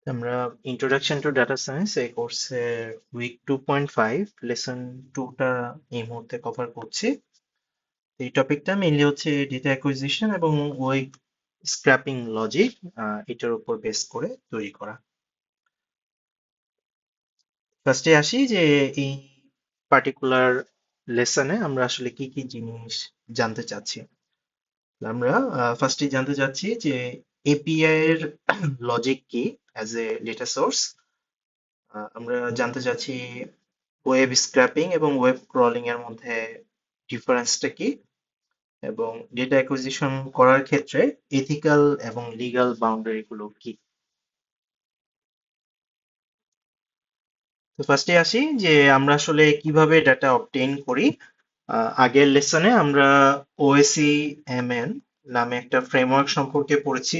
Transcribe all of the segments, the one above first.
আমরা introduction to data science এই কোর্সে উইক 2.5 লেসন 2টা এই মুহূর্তে কভার করছি। এই টপিকটা মেইনলি হচ্ছে ডেটা অ্যাকুইজিশন এবং ওয়েব স্ক্র্যাপিং লজিক এটার উপর বেস করে তৈরি করা। ফার্স্টে আসি যে এই পার্টিকুলার লেসনে আমরা আসলে কি কি জিনিস জানতে চাচ্ছি। আমরা ফার্স্টে জানতে চাচ্ছি যে এপিআই এর লজিক কি অ্যাজ এ ডেটা সোর্স। আমরা জানতে চাচ্ছি ওয়েব স্ক্র্যাপিং এবং ওয়েব ক্রলিং এর মধ্যে ডিফারেন্সটা কি, এবং ডেটা অ্যাকুইজিশন করার ক্ষেত্রে এথিক্যাল এবং লিগ্যাল বাউন্ডারি গুলো কি। তো ফার্স্টে আসি যে আমরা আসলে কিভাবে ডাটা অবটেইন করি। আগের লেসনে আমরা ওএসি এমএন নামে একটা ফ্রেমওয়ার্ক সম্পর্কে পড়েছি,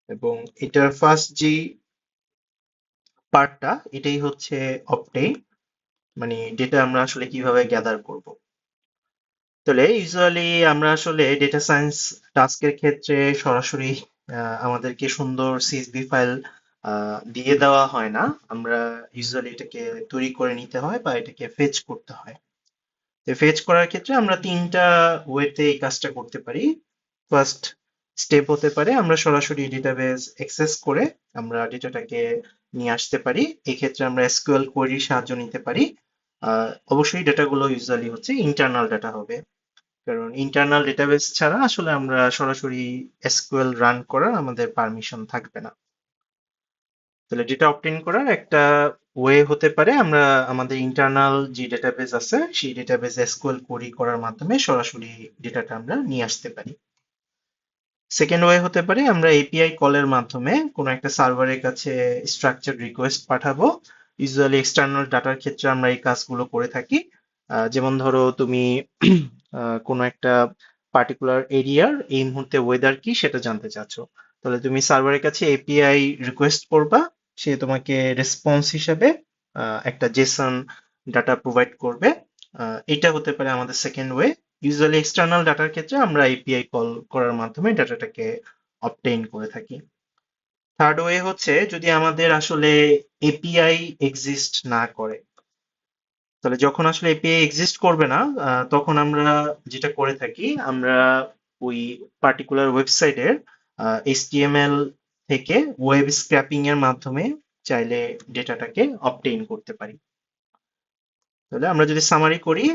এবং এটার ফার্স্ট যে পার্টটা এটাই হচ্ছে অবটেইন, মানে ডেটা আমরা আসলে কিভাবে গ্যাদার করব। তাহলে ইউজুয়ালি আমরা আসলে ডেটা সায়েন্স টাস্কের ক্ষেত্রে সরাসরি আমাদেরকে সুন্দর সিএসভি ফাইল দিয়ে দেওয়া হয় না। আমরা ইউজুয়ালি এটাকে তৈরি করে নিতে হয় বা এটাকে ফেচ করতে হয়। তো ফেচ করার ক্ষেত্রে আমরা তিনটা ওয়েতে এই কাজটা করতে পারি। ফার্স্ট স্টেপ হতে পারে আমরা সরাসরি ডেটাবেস অ্যাক্সেস করে আমরা ডেটাটাকে নিয়ে আসতে পারি। এক্ষেত্রে আমরা এসকিউএল কোয়েরির সাহায্য নিতে পারি। অবশ্যই ডেটাগুলো ইউজুয়ালি হচ্ছে ইন্টারনাল ডাটা হবে, কারণ ইন্টারনাল ডেটাবেস ছাড়া আসলে আমরা সরাসরি এসকিউএল রান করার আমাদের পারমিশন থাকবে না। তাহলে ডেটা অবটেইন করার একটা ওয়ে হতে পারে আমরা আমাদের ইন্টারনাল যে ডেটাবেস আছে সেই ডেটাবেস এসকিউএল কোয়েরি করার মাধ্যমে সরাসরি ডেটাটা আমরা নিয়ে আসতে পারি। সেকেন্ড ওয়ে হতে পারে আমরা এপিআই কলের মাধ্যমে কোনো একটা সার্ভারের কাছে স্ট্রাকচার রিকোয়েস্ট পাঠাবো। ইউজুয়ালি এক্সটার্নাল ডাটার ক্ষেত্রে আমরা এই কাজগুলো করে থাকি। যেমন ধরো তুমি কোনো একটা পার্টিকুলার এরিয়ার এই মুহূর্তে ওয়েদার কি সেটা জানতে চাচ্ছো, তাহলে তুমি সার্ভারের কাছে এপিআই রিকোয়েস্ট করবা। সে তোমাকে রেসপন্স হিসেবে একটা জেসন ডাটা প্রোভাইড করবে। এটা হতে পারে আমাদের সেকেন্ড ওয়ে। ইউজুয়ালি এক্সটার্নাল ডাটার ক্ষেত্রে আমরা এপিআই কল করার মাধ্যমে ডাটাটাকে অবটেইন করে থাকি। থার্ড ওয়ে হচ্ছে যদি আমাদের আসলে এপিআই এক্সিস্ট না করে, তাহলে যখন আসলে এপিআই এক্সিস্ট করবে না তখন আমরা যেটা করে থাকি আমরা ওই পার্টিকুলার ওয়েবসাইটের এইচটিএমএল থেকে ওয়েব স্ক্র্যাপিং এর মাধ্যমে চাইলে ডেটাটাকে অবটেইন করতে পারি। তাহলে আমরা যদি সামারি করি,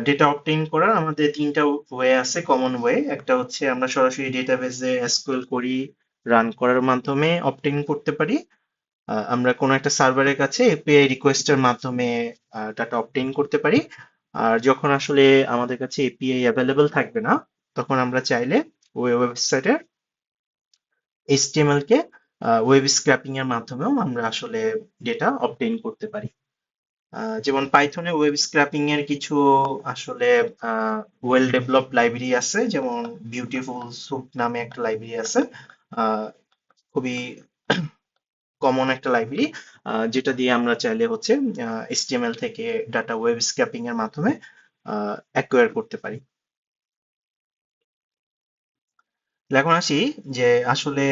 ডেটা অবটেইন করার আমাদের তিনটা ওয়ে আছে, কমন ওয়ে। একটা হচ্ছে আমরা সরাসরি ডেটাবেসে এসকিউএল কোয়েরি রান করার মাধ্যমে অবটেইন করতে পারি। আমরা কোনো একটা সার্ভারের কাছে এপিআই রিকোয়েস্টের মাধ্যমে ডাটা অবটেইন করতে পারি। আর যখন আসলে আমাদের কাছে এপিআই অ্যাভেলেবল থাকবে না, তখন আমরা চাইলে ওই ওয়েবসাইটের এইচটিএমএল কে ওয়েব স্ক্র্যাপিং এর মাধ্যমেও আমরা আসলে ডেটা অবটেইন করতে পারি। যেমন পাইথনে ওয়েব স্ক্র্যাপিং এর কিছু আসলে ওয়েল ডেভেলপড লাইব্রেরি আছে, যেমন বিউটিফুল সুপ নামে একটা লাইব্রেরি আছে। আহ, খুবই কমন একটা লাইব্রেরি, যেটা দিয়ে আমরা চাইলে হচ্ছে এইচটিএমএল থেকে ডাটা ওয়েব স্ক্র্যাপিং এর মাধ্যমে অ্যাকোয়ার করতে পারি। এখন আসি যে আসলে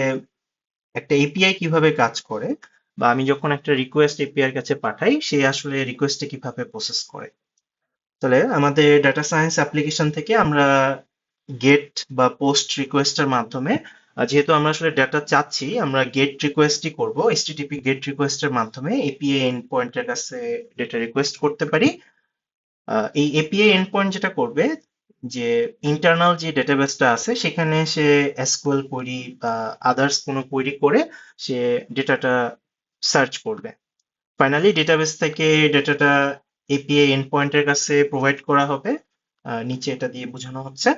একটা এপিআই কিভাবে কাজ করে, বা আমি যখন একটা রিকোয়েস্ট এপিআই এর কাছে পাঠাই সে আসলে রিকোয়েস্টে কিভাবে প্রসেস করে। তাহলে আমাদের ডাটা সায়েন্স অ্যাপ্লিকেশন থেকে আমরা গেট বা পোস্ট রিকোয়েস্টের মাধ্যমে, যেহেতু আমরা আসলে ডাটা চাচ্ছি আমরা গেট রিকোয়েস্টই করব, এইচটিটিপি গেট রিকোয়েস্টের মাধ্যমে এপিআই এন্ড পয়েন্টের কাছে ডেটা রিকোয়েস্ট করতে পারি। এই এপিআই এন্ড পয়েন্ট যেটা করবে যে ইন্টারনাল যে ডেটাবেসটা আছে সেখানে সে এসকিউএল কোয়েরি বা আদার্স কোনো কোয়েরি করে সে ডেটাটা সার্চ করবে। ফাইনালি ডেটাবেস থেকে ডেটাটা এপিআই এন্ড পয়েন্টের কাছে প্রোভাইড করা হবে। নিচে এটা দিয়ে বোঝানো হচ্ছে।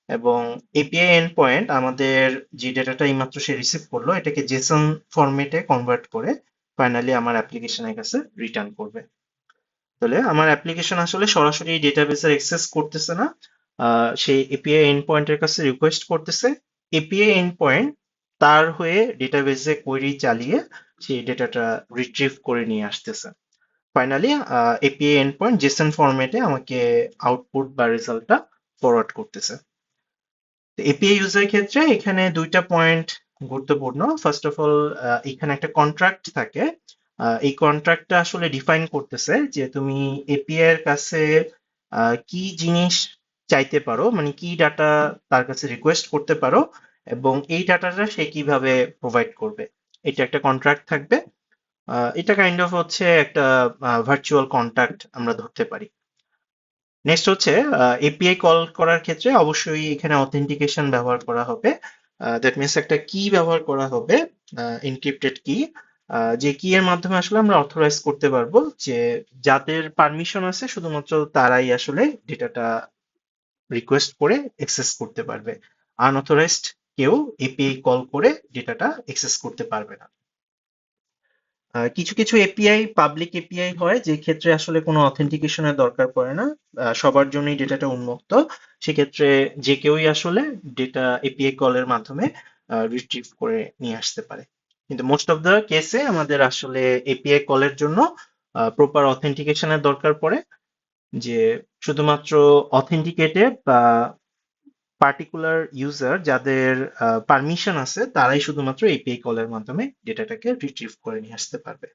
এবং এপিআই এন্ড পয়েন্ট আমাদের যে ডেটাটা এইমাত্র সে রিসিভ করলো এটাকে জেসন ফরম্যাটে কনভার্ট করে ফাইনালি আমার অ্যাপ্লিকেশনের কাছে রিটার্ন করবে। তাহলে আমার অ্যাপ্লিকেশন আসলে সরাসরি ডেটাবেসের অ্যাক্সেস করতেছে না, সেই এপিআই এন্ড পয়েন্টের কাছে রিকোয়েস্ট করতেছে। এপিআই এন্ড পয়েন্ট তার হয়ে ডেটাবেসে কোয়েরি চালিয়ে সেই ডেটাটা রিট্রিভ করে নিয়ে আসতেছে। Finally API end point Jason ফরম্যাটে আমাকে আউটপুট বা রেজাল্টটা ফরওয়ার্ড করতেছে। এপিআই ইউজার ক্ষেত্রে এখানে দুইটা পয়েন্ট গুরুত্বপূর্ণ। ফার্স্ট অফ অল, এখানে একটা কন্ট্রাক্ট থাকে। এই কন্ট্রাক্টটা আসলে ডিফাইন করতেছে যে তুমি এপিআই এর কাছে কি জিনিস চাইতে পারো, মানে কি ডাটা তার কাছে রিকোয়েস্ট করতে পারো, এবং এই ডাটাটা সে কিভাবে প্রোভাইড করবে। এটা একটা কন্ট্রাক্ট থাকবে। এটা কাইন্ড অফ হচ্ছে একটা ভার্চুয়াল কন্ট্রাক্ট আমরা ধরতে পারি। নেক্সট হচ্ছে এপিআই কল করার ক্ষেত্রে অবশ্যই এখানে অথেন্টিকেশন ব্যবহার করা হবে। দ্যাট মিনস একটা কি ব্যবহার করা হবে, এনক্রিপ্টেড কি, যে কি এর মাধ্যমে আসলে আমরা অথরাইজ করতে পারবো যে যাদের পারমিশন আছে শুধুমাত্র তারাই আসলে ডেটাটা রিকোয়েস্ট করে অ্যাক্সেস করতে পারবে। আনঅথরাইজড কেউ এপিআই কল করে ডেটাটা অ্যাক্সেস করতে পারবে না। কিছু কিছু এপিআই পাবলিক এপিআই হয় যে ক্ষেত্রে আসলে কোনো অথেন্টিকেশনের দরকার পড়ে না। সবার জন্যই ডেটাটা উন্মুক্ত। সেক্ষেত্রে যে কেউই আসলে ডেটা এপিআই কলের মাধ্যমে রিট্রিভ করে নিয়ে আসতে পারে। কিন্তু মোস্ট অফ দ্য কেসে আমাদের আসলে এপিআই কলের জন্য প্রপার অথেন্টিকেশনের দরকার পড়ে, যে শুধুমাত্র অথেন্টিকেটেড বা পার্টিকুলার ইউজার যাদের পারমিশন আছে তারাই শুধুমাত্র এপিআই কলের মাধ্যমে ডেটাটাকে রিট্রিভ করে নিয়ে আসতে পারবে।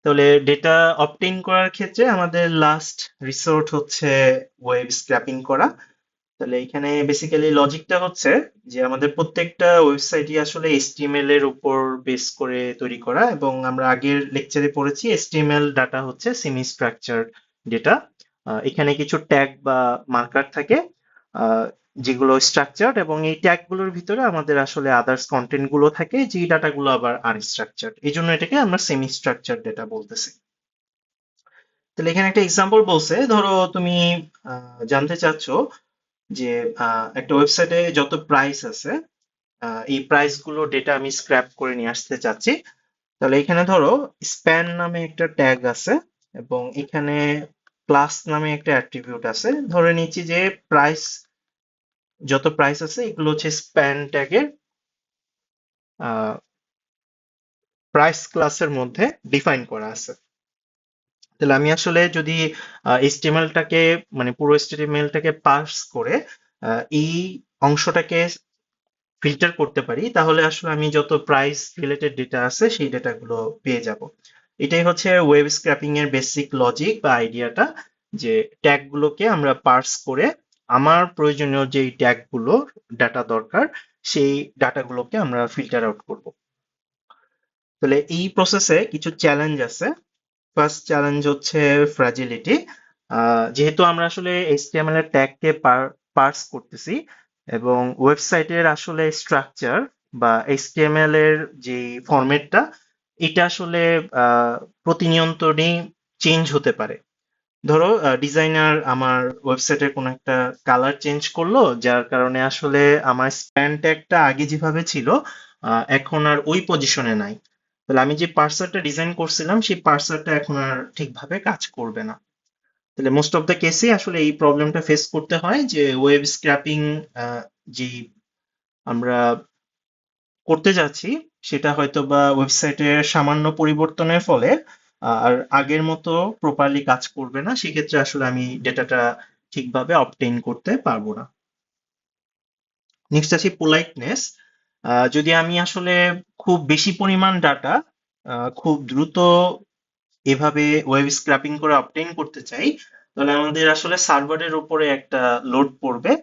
তাহলে ডেটা অবটেইন করার ক্ষেত্রে আমাদের লাস্ট রিসোর্ট হচ্ছে ওয়েব স্ক্র্যাপিং করা। তাহলে এখানে বেসিক্যালি লজিকটা হচ্ছে যে আমাদের প্রত্যেকটা ওয়েবসাইটই আসলে এইচটিএমএল এর উপর বেস করে তৈরি করা, এবং আমরা আগের লেকচারে পড়েছি এইচটিএমএল ডাটা হচ্ছে সেমি স্ট্রাকচারড ডেটা। এখানে কিছু ট্যাগ বা মার্কার থাকে আহ, যেগুলো স্ট্রাকচারড, এবং এই ট্যাগ গুলোর ভিতরে আমাদের আসলে আদার্স কন্টেন্ট গুলো থাকে, যে ডাটাগুলো আবার আনস্ট্রাকচারড, এই জন্য এটাকে আমরা সেমি স্ট্রাকচারড ডেটা বলতেছি। তাহলে এখানে একটা এক্সাম্পল বলছে, ধরো তুমি জানতে চাচ্ছ যে একটা ওয়েবসাইটে যত প্রাইস আছে, এই প্রাইস গুলো ডেটা আমি স্ক্র্যাপ করে নিয়ে আসতে চাচ্ছি। তাহলে এখানে ধরো স্প্যান নামে একটা ট্যাগ আছে, এবং এখানে ক্লাস নামে একটা অ্যাট্রিবিউট আছে। ধরে নিচ্ছি যে প্রাইস, যত প্রাইস আছে এগুলো হচ্ছে স্প্যান ট্যাগের প্রাইস ক্লাসের মধ্যে ডিফাইন করা আছে। তাহলে আমি আসলে যদি এইচটিএমএলটাকে, মানে পুরো এইচটিএমএলটাকে পার্স করে এই অংশটাকে ফিল্টার করতে পারি, তাহলে আসলে আমি যত প্রাইস রিলেটেড ডেটা আছে সেই ডেটাগুলো পেয়ে যাব। এটাই হচ্ছে ওয়েব স্ক্র্যাপিং এর বেসিক লজিক বা আইডিয়াটা, যে ট্যাগ গুলোকে আমরা পার্স করে আমার প্রয়োজনীয় যে ট্যাগ গুলো ডাটা দরকার সেই ডাটাগুলোকে আমরা ফিল্টার আউট করব। তাহলে এই প্রসেসে কিছু চ্যালেঞ্জ আছে। ফার্স্ট চ্যালেঞ্জ হচ্ছে ফ্র্যাজিলিটি। যেহেতু আমরা আসলে এইচটিএমএল এর ট্যাগকে পার্স করতেছি, এবং ওয়েবসাইটের আসলে স্ট্রাকচার বা এইচটিএমএল এর যে ফরম্যাটটা, এটা আসলে প্রতিনিয়ন্তনই চেঞ্জ হতে পারে। ধরো ডিজাইনার আমার ওয়েবসাইটের কোনো একটা কালার চেঞ্জ করলো, যার কারণে আসলে আমার স্প্যান ট্যাগটা আগে যেভাবে ছিল এখন আর ওই পজিশনে নাই। তাহলে আমি যে পার্সারটা ডিজাইন করছিলাম সেই পার্সারটা এখন আর ঠিকভাবে কাজ করবে না। তাহলে মোস্ট অফ দ্য কেসে আসলে এই প্রবলেমটা ফেস করতে হয়, যে ওয়েব স্ক্র্যাপিং যে আমরা করতে যাচ্ছি সেটা হয়তো বা ওয়েবসাইটের সামান্য পরিবর্তনের ফলে আর আগের মতো প্রপারলি কাজ করবে না। সেক্ষেত্রে আসলে আমি ডেটাটা ঠিকভাবে অবটেইন করতে পারবো না। নেক্সট আছে পোলাইটনেস। যদি আমি আসলে খুব বেশি পরিমাণ ডাটা খুব দ্রুত এভাবে ওয়েব স্ক্র্যাপিং করে অবটেইন করতে চাই, তাহলে আমাদের আসলে সার্ভারের উপরে একটা লোড পড়বে,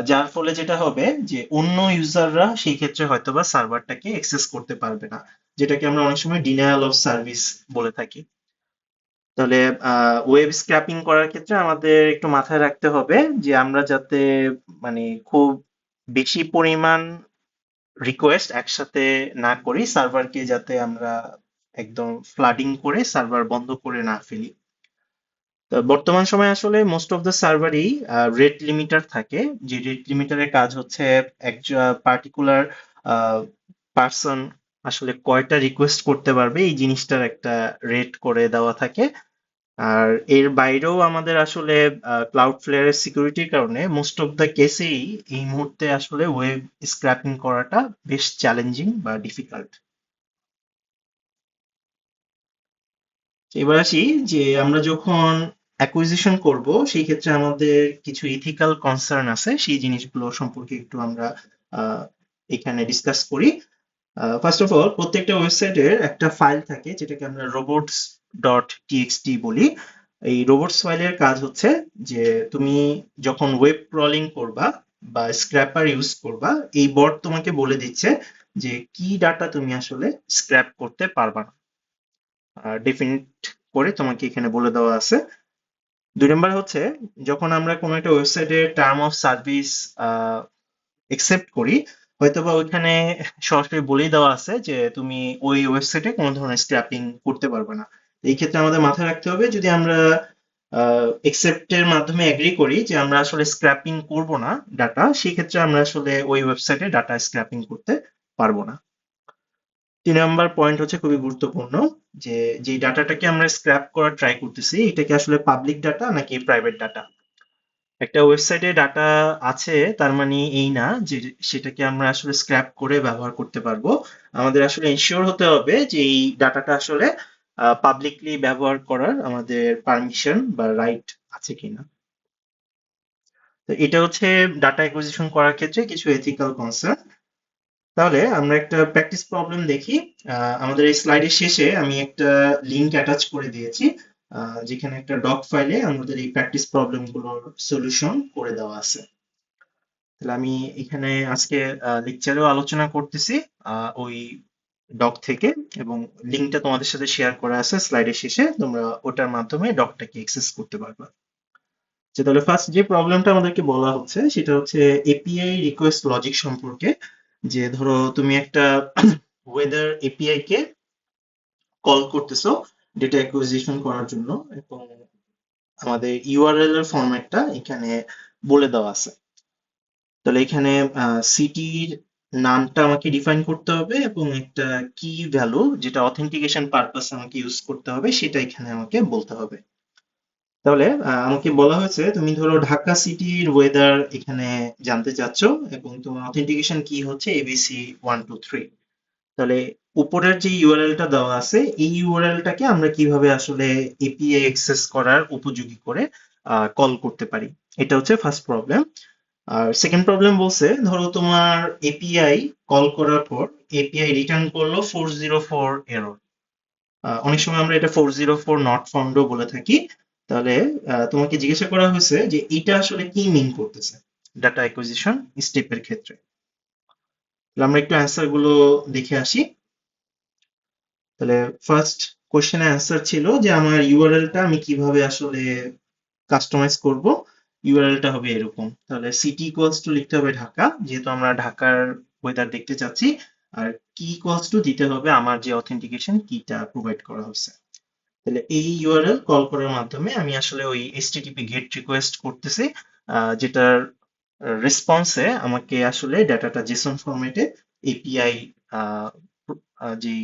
যার ফলে যেটা হবে যে অন্য ইউজাররা সেই ক্ষেত্রে হয়তোবা সার্ভারটাকে অ্যাক্সেস করতে পারবে না, যেটাকে আমরা অনেক সময় ডিনায়াল অফ সার্ভিস বলে থাকি। তাহলে ওয়েব স্ক্র্যাপিং করার ক্ষেত্রে আমাদের একটু মাথায় রাখতে হবে যে আমরা যাতে, মানে খুব বেশি পরিমাণ রিকোয়েস্ট একসাথে না করি, সার্ভারকে যাতে আমরা একদম ফ্লাডিং করে সার্ভার বন্ধ করে না ফেলি। তো বর্তমান সময়ে আসলে মোস্ট অফ দ্য সার্ভারই রেট লিমিটার থাকে, যে রেট লিমিটারের কাজ হচ্ছে একটা পার্টিকুলার পার্সন আসলে কয়টা রিকোয়েস্ট করতে পারবে এই জিনিসটার একটা রেট করে দেওয়া থাকে। আর এর বাইরেও আমাদের আসলে ক্লাউডফ্লেয়ারের সিকিউরিটির কারণে মোস্ট অফ দ্য কেসেই এই মুহূর্তে আসলে ওয়েব স্ক্র্যাপিং করাটা বেশ চ্যালেঞ্জিং বা ডিফিকাল্ট। এবার আসি যে আমরা যখন অ্যাকুইজিশন করব সেই ক্ষেত্রে আমাদের কিছু ইথিক্যাল কনসার্ন আছে, সেই জিনিসগুলো সম্পর্কে একটু আমরা আহ, এখানে ডিসকাস করি। ফার্স্ট অফ অল, প্রত্যেকটা ওয়েবসাইটের একটা ফাইল থাকে যেটাকে আমরা রোবটস ডট টিএক্সটি বলি। এই রোবটস ফাইলের কাজ হচ্ছে যে তুমি যখন ওয়েব ক্রলিং করবা বা স্ক্র্যাপার ইউজ করবা, এই বট তোমাকে বলে দিচ্ছে যে কি ডাটা তুমি আসলে স্ক্র্যাপ করতে পারবা না, ডেফিনিট করে তোমাকে এখানে বলে দেওয়া আছে। 2 নম্বর হচ্ছে, যখন আমরা কোনো একটা ওয়েবসাইটের টার্ম অফ সার্ভিস একসেপ্ট করি, হয়তোবা ওইখানে সরাসরি বলেই দেওয়া আছে যে তুমি ওই ওয়েবসাইটে কোনো ধরনের স্ক্র্যাপিং করতে পারবে না। এই ক্ষেত্রে আমাদের মাথায় রাখতে হবে, যদি আমরা একসেপ্টের মাধ্যমে এগ্রি করি যে আমরা আসলে স্ক্র্যাপিং করব না ডাটা, সেই ক্ষেত্রে আমরা আসলে ওই ওয়েবসাইটে ডাটা স্ক্র্যাপিং করতে পারবো না। 3 নম্বর পয়েন্ট হচ্ছে খুবই গুরুত্বপূর্ণ, যে যে ডাটাটাকে আমরা স্ক্র্যাপ করার ট্রাই করতেছি এটা কি আসলে পাবলিক ডাটা নাকি প্রাইভেট ডাটা। একটা ওয়েবসাইটে ডাটা আছে তার মানে এই না যে সেটাকে আমরা আসলে স্ক্র্যাপ করে ব্যবহার করতে পারবো। আমাদের আসলে এনশিওর হতে হবে যে এই ডাটাটা আসলে পাবলিকলি ব্যবহার করার আমাদের পারমিশন বা রাইট আছে কিনা। তো এটা হচ্ছে ডাটা অ্যাকুইজিশন করার ক্ষেত্রে কিছু এথিক্যাল কনসার্ন। তাহলে আমরা একটা প্র্যাকটিস প্রবলেম দেখি। আমাদের এই স্লাইডের শেষে আমি একটা লিংক অ্যাটাচ করে দিয়েছি, যেখানে একটা ডক ফাইলে আমাদের এই প্র্যাকটিস প্রবলেমগুলোর সলিউশন করে দেওয়া আছে। তাহলে আমি এখানে আজকে লেকচারেও আলোচনা করতেছি ওই ডক থেকে, এবং লিঙ্কটা তোমাদের সাথে শেয়ার করা আছে স্লাইডের শেষে, তোমরা ওটার মাধ্যমে ডকটাকে অ্যাক্সেস করতে পারবে। তাহলে ফার্স্ট যে প্রবলেমটা আমাদেরকে বলা হচ্ছে সেটা হচ্ছে এপিআই রিকোয়েস্ট লজিক সম্পর্কে। যে ধরো তুমি একটা ওয়েদার এপিআই কে কল করতেছো ডেটা অ্যাকুইজিশন করার জন্য, এবং আমাদের ইউআরএল এর ফরম্যাটটা এখানে বলে দেওয়া আছে। তাহলে এখানে সিটির নামটা আমাকে ডিফাইন করতে হবে, এবং একটা কি ভ্যালু যেটা অথেন্টিকেশন পারপাস আমাকে ইউজ করতে হবে সেটা এখানে আমাকে বলতে হবে। তাহলে আমাকে বলা হয়েছে তুমি ধরো ঢাকা সিটির ওয়েদার এখানে জানতে চাচ্ছ, এবং তোমার অথেন্টিকেশন কি হচ্ছে এবিসি 1 2 3। তাহলে উপরের যে ইউআরএলটা দেওয়া আছে এই ইউআরএলটাকে আমরা কিভাবে আসলে এপিআই অ্যাক্সেস করার উপযোগী করে কল করতে পারি, এটা হচ্ছে ফার্স্ট প্রবলেম। আর সেকেন্ড প্রবলেম বলছে, ধরো তোমার এপিআই কল করার পর এপিআই রিটার্ন করলো 404 এরর। অনেক সময় আমরা এটা 404 নট ফাউন্ডও বলে থাকি। তাহলে তোমাকে জিজ্ঞাসা করা হয়েছে যে এটা আসলে কি মিন করতেছে ডাটা অ্যাকুইজিশন স্টেপের ক্ষেত্রে। তাহলে আমরা একটু অ্যান্সার গুলো দেখে আসি। তাহলে ফার্স্ট কোশ্চেনের অ্যান্সার ছিল যে আমার ইউআরএলটা আমি কিভাবে আসলে কাস্টমাইজ করব। ইউআরএলটা হবে এরকম, তাহলে সিটি ইকুয়ালস টু লিখতে হবে ঢাকা, যেহেতু আমরা ঢাকার ওয়েদার দেখতে চাচ্ছি। আর কি ইকুয়ালস টু দিতে হবে আমার যে অথেন্টিকেশন কিটা প্রোভাইড করা হয়েছে। তাহলে এই ইউআরএল কল করার মাধ্যমে আমি আসলে ওই এইচটিটিপি গেট রিকোয়েস্ট করতেছি, যেটার রেসপন্সে আমাকে আসলে ডাটাটা জেসন ফরম্যাটে এপিআই যে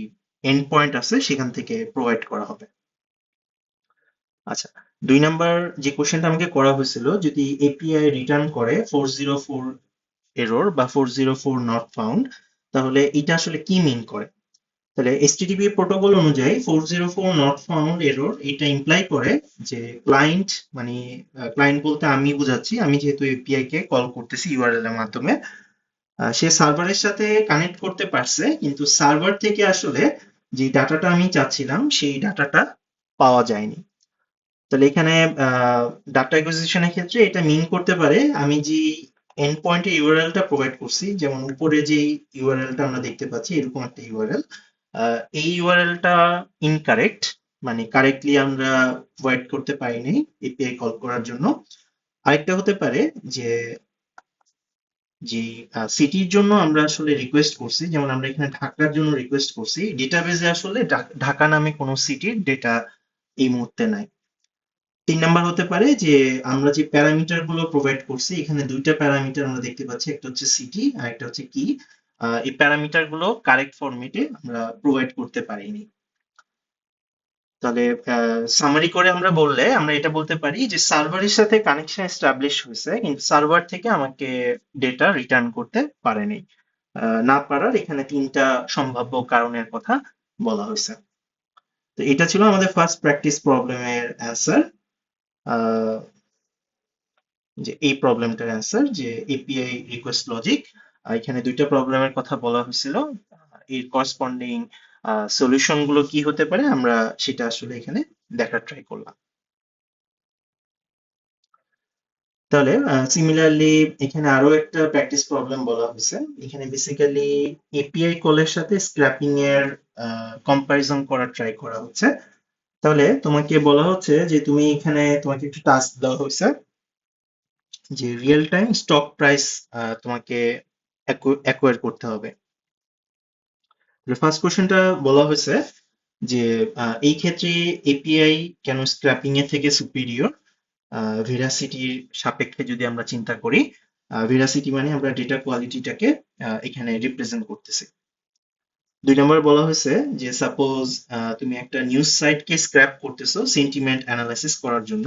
এন্ড পয়েন্ট আছে সেখান থেকে প্রোভাইড করা হবে। আচ্ছা, 2 নাম্বার যে কোশ্চেনটা আমাকে করা হয়েছিল, যদি এপিআই রিটার্ন করে 404 এরর বা 404 নট ফাউন্ড, তাহলে এটা আসলে কি মিন করে। তাহলে এইচটিটিপি প্রোটোকল অনুযায়ী 404 নট ফাউন্ড এরর এটা ইমপ্লাই করে যে ক্লায়েন্ট, মানে ক্লায়েন্ট বলতে আমি বুঝাচ্ছি, আমি যেহেতু এপিআই কে কল করতেছি ইউআরএল এর মাধ্যমে, সে সার্ভারের সাথে কানেক্ট করতে পারছে, কিন্তু সার্ভার থেকে আসলে যে ডাটাটা আমি চাচ্ছিলাম সেই ডাটাটা পাওয়া যায়নি। তাহলে এখানে ডাটা অ্যাকুইজিশনের ক্ষেত্রে এটা মিন করতে পারে আমি যে এন্ড পয়েন্টে ইউআরএলটা প্রোভাইড করছি, যেমন উপরে যে ইউআরএলটা আমরা দেখতে পাচ্ছি এরকম একটা ইউআরএল, এই ইউআরএলটা ইনকারেক্ট, মানে কারেক্টলি আমরা প্রোভাইড করতে পারিনি এপিআই কল করার জন্য। আরেকটা হতে পারে যে যে সিটির জন্য আমরা আসলে রিকোয়েস্ট করছি, যেমন আমরা এখানে ঢাকার জন্য রিকোয়েস্ট করছি, ডেটাবেজে আসলে ঢাকা নামে কোনো সিটির ডেটা এই মুহূর্তে নাই। 3 নাম্বার হতে পারে যে আমরা যে প্যারামিটার গুলো প্রোভাইড করছি, এখানে দুইটা প্যারামিটার আমরা দেখতে পাচ্ছি, একটা হচ্ছে সিটি আর একটা হচ্ছে কি। এই প্যারামিটার গুলো কারেক্ট ফরম্যাটে আমরা প্রোভাইড করতে পারিনি। তাহলে সামারি করে আমরা বললে আমরা এটা বলতে পারি যে সার্ভারের সাথে কানেকশন এস্টাবলিশ হয়েছে, কিন্তু সার্ভার থেকে আমাকে ডেটা রিটার্ন করতে পারেনি। না পারার এখানে 3টা সম্ভাব্য কারণের কথা বলা হয়েছে। তো এটা ছিল আমাদের ফার্স্ট প্র্যাকটিস প্রবলেমের অ্যান্সার। আহ, যে এই প্রবলেমটার অ্যান্সার যে এপিআই রিকোয়েস্ট লজিক। এখানে দুইটা প্রবলেমের কথা বলা হয়েছিল, এর করসপন্ডিং সলিউশন গুলো কি হতে পারে আমরা সেটা আসলে এখানে দেখার ট্রাই করলাম। তাহলে সিমিলারলি এখানে আরো একটা প্র্যাকটিস প্রবলেম বলা হয়েছে। এখানে বেসিক্যালি এপিআই কলের সাথে স্ক্র্যাপিং এর কম্পারিজন করার ট্রাই করা হচ্ছে। তাহলে তোমাকে বলা হচ্ছে যে তুমি এখানে তোমাকে একটু টাস্ক দেওয়া হয়েছে যে রিয়েল টাইম স্টক প্রাইস তোমাকে অ্যাকোয়ার করতে হবে। ফার্স্ট কোশ্চেনটা বলা হয়েছে যে এই ক্ষেত্রে এপিআই কেন স্ক্র্যাপিং এর থেকে সুপিরিয়র ভেরাসিটির সাপেক্ষে যদি আমরা চিন্তা করি। ভেরাসিটি মানে আমরা ডেটা কোয়ালিটিটাকে এখানে রিপ্রেজেন্ট করতেছি। 2 নম্বর বলা হয়েছে যে সাপোজ তুমি একটা নিউজ সাইটকে স্ক্র্যাপ করতেছো সেন্টিমেন্ট অ্যানালাইসিস করার জন্য,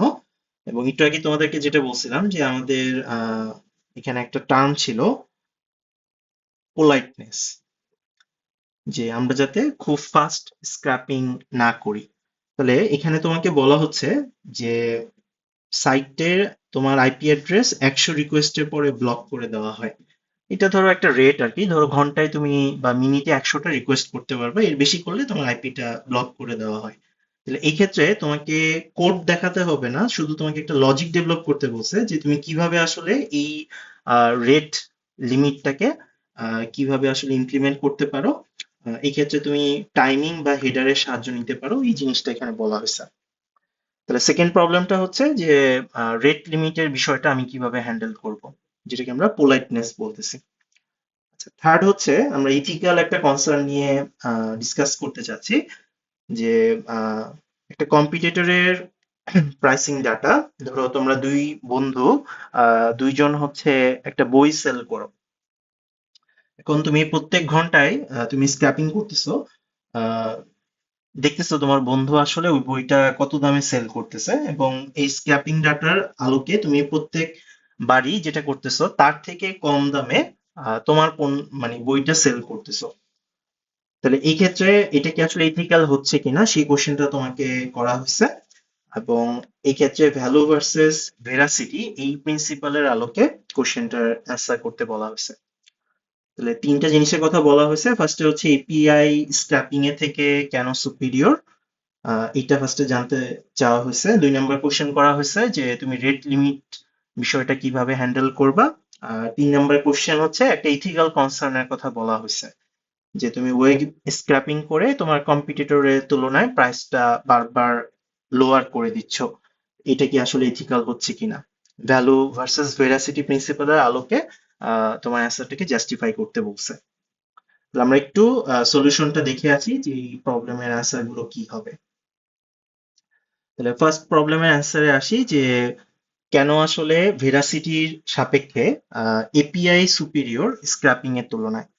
এবং একটু আগে তোমাদেরকে যেটা বলছিলাম যে আমাদের এখানে একটা টার্ম ছিল পোলাইটনেস, যে আমরা যাতে খুব ফাস্ট স্ক্র্যাপিং না করি। তাহলে এখানে তোমাকে বলা হচ্ছে যে সাইটের তোমার আইপি অ্যাড্রেস 100 রিকোয়েস্টের পরে ব্লক করে দেওয়া হয়। এটা ধরো একটা রেট আর কি, ধরো ঘন্টায় তুমি বা মিনিটে 100টা রিকোয়েস্ট করতে পারবে, এর বেশি করলে তোমার আইপিটা ব্লক করে দেওয়া হয়। তাহলে এই ক্ষেত্রে তোমাকে কোড দেখাতে হবে না, শুধু তোমাকে একটা লজিক ডেভেলপ করতে বলছে যে তুমি কিভাবে আসলে এই রেট লিমিটটাকে কিভাবে আসলে ইমপ্লিমেন্ট করতে পারো। এই ক্ষেত্রে তুমি টাইমিং বা হেডারের সাহায্য নিতে পারো, এই জিনিসটা এখানে বলা হয়েছে। তাহলে সেকেন্ড প্রবলেমটা হচ্ছে যে রেট লিমিটের বিষয়টা আমি কিভাবে হ্যান্ডেল করব, যেটাকে আমরা পোলাইটনেস বলতেছি। আচ্ছা, থার্ড হচ্ছে আমরা ইথিক্যাল একটা কনসার্ন নিয়ে ডিসকাস করতে চাচ্ছি যে আহ, একটা কম্পিটিটরের প্রাইসিং ডাটা, ধরো তোমরা দুই বন্ধু দুইজন হচ্ছে একটা বই সেল করো। এখন তুমি প্রত্যেক ঘন্টায় তুমি স্ক্র্যাপিং করতেছো, আহ, দেখতেছো তোমার বন্ধু আসলে ওই বইটা কত দামে সেল করতেছে, এবং এই স্ক্র্যাপিং ডাটার আলোকে তুমি প্রত্যেক বাড়ি যেটা করতেছো তার থেকে কম দামে তোমার মানে বইটা সেল করতেছো। তাহলে এই ক্ষেত্রে এটা কি আসলে ইথিক্যাল হচ্ছে কিনা সেই কোশ্চেনটা তোমাকে করা হয়েছে, এবং এই ক্ষেত্রে ভ্যালু ভার্সেস ভেরাসিটি এই প্রিন্সিপালের আলোকে কোশ্চেনটার অ্যান্সার করতে বলা হয়েছে। তাহলে তিনটা জিনিসের কথা বলা হয়েছে। ফার্স্টে হচ্ছে এপিআই স্ক্র্যাপিং এর থেকে কেন সুপিরিয়র, এটা ফার্স্টে জানতে চাওয়া হয়েছে। 2 নম্বর কোশ্চেন করা হয়েছে যে তুমি রেট লিমিট বিষয়টা কিভাবে হ্যান্ডেল করবা। 3 নম্বর কোশ্চেন হচ্ছে একটা ইথিক্যাল কনসার্নের কথা বলা হয়েছে, যে তুমি ওয়েব স্ক্র্যাপিং করে তোমার কম্পিটিটরের তুলনায় প্রাইসটা বারবার লোয়ার করে দিচ্ছ, এটা কি আসলে ইথিক্যাল হচ্ছে কিনা। ভ্যালু ভার্সেস ভেরাসিটি প্রিন্সিপালের আলোকে তোমার অ্যান্সারটাকে জাস্টিফাই করতে বলছে। তাহলে আমরা একটু সলিউশনটা দেখে আছি যে এই প্রবলেমের অ্যান্সার গুলো কি হবে। তাহলে ফার্স্ট প্রবলেমের অ্যান্সারে আসি যে কেন আসলে ভেরাসিটির সাপেক্ষে এপিআই সুপিরিয়র স্ক্র্যাপিং এর তুলনায়।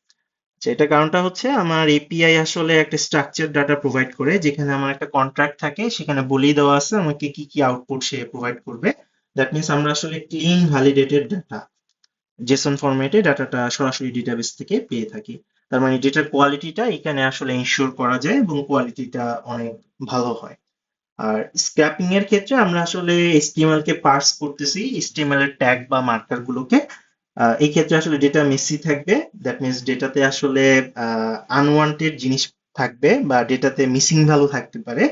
আচ্ছা, এটা কারণটা হচ্ছে আমার এপিআই আসলে একটা স্ট্রাকচার ডাটা প্রোভাইড করে, যেখানে আমার একটা কন্ট্রাক্ট থাকে, সেখানে বলেই দেওয়া আছে আমাকে কি কি আউটপুট সে প্রোভাইড করবে। দ্যাট মিনস আমরা আসলে ক্লিন ভ্যালিডেটেড ডাটা জেসন ফরম্যাটে ডাটাটা সরাসরি ডেটাবেস থেকে পেয়ে থাকি। তার মানে ডেটার কোয়ালিটিটা এখানে আসলে ইনশিওর করা যায় এবং কোয়ালিটিটা অনেক ভালো হয়। আর স্ক্র্যাপিং এর ক্ষেত্রে আমরা আসলে এইচটিএমএল কে পার্স করতেছি, এইচটিএমএল এর ট্যাগ বা মার্কার গুলোকে। এই ক্ষেত্রে আসলে ডেটা মেসি থাকবে, দ্যাট মিনস ডেটাতে আসলে আনওয়ান্টেড জিনিস থাকবে বা ডেটাতে মিসিং ভ্যালু থাকতে পারে।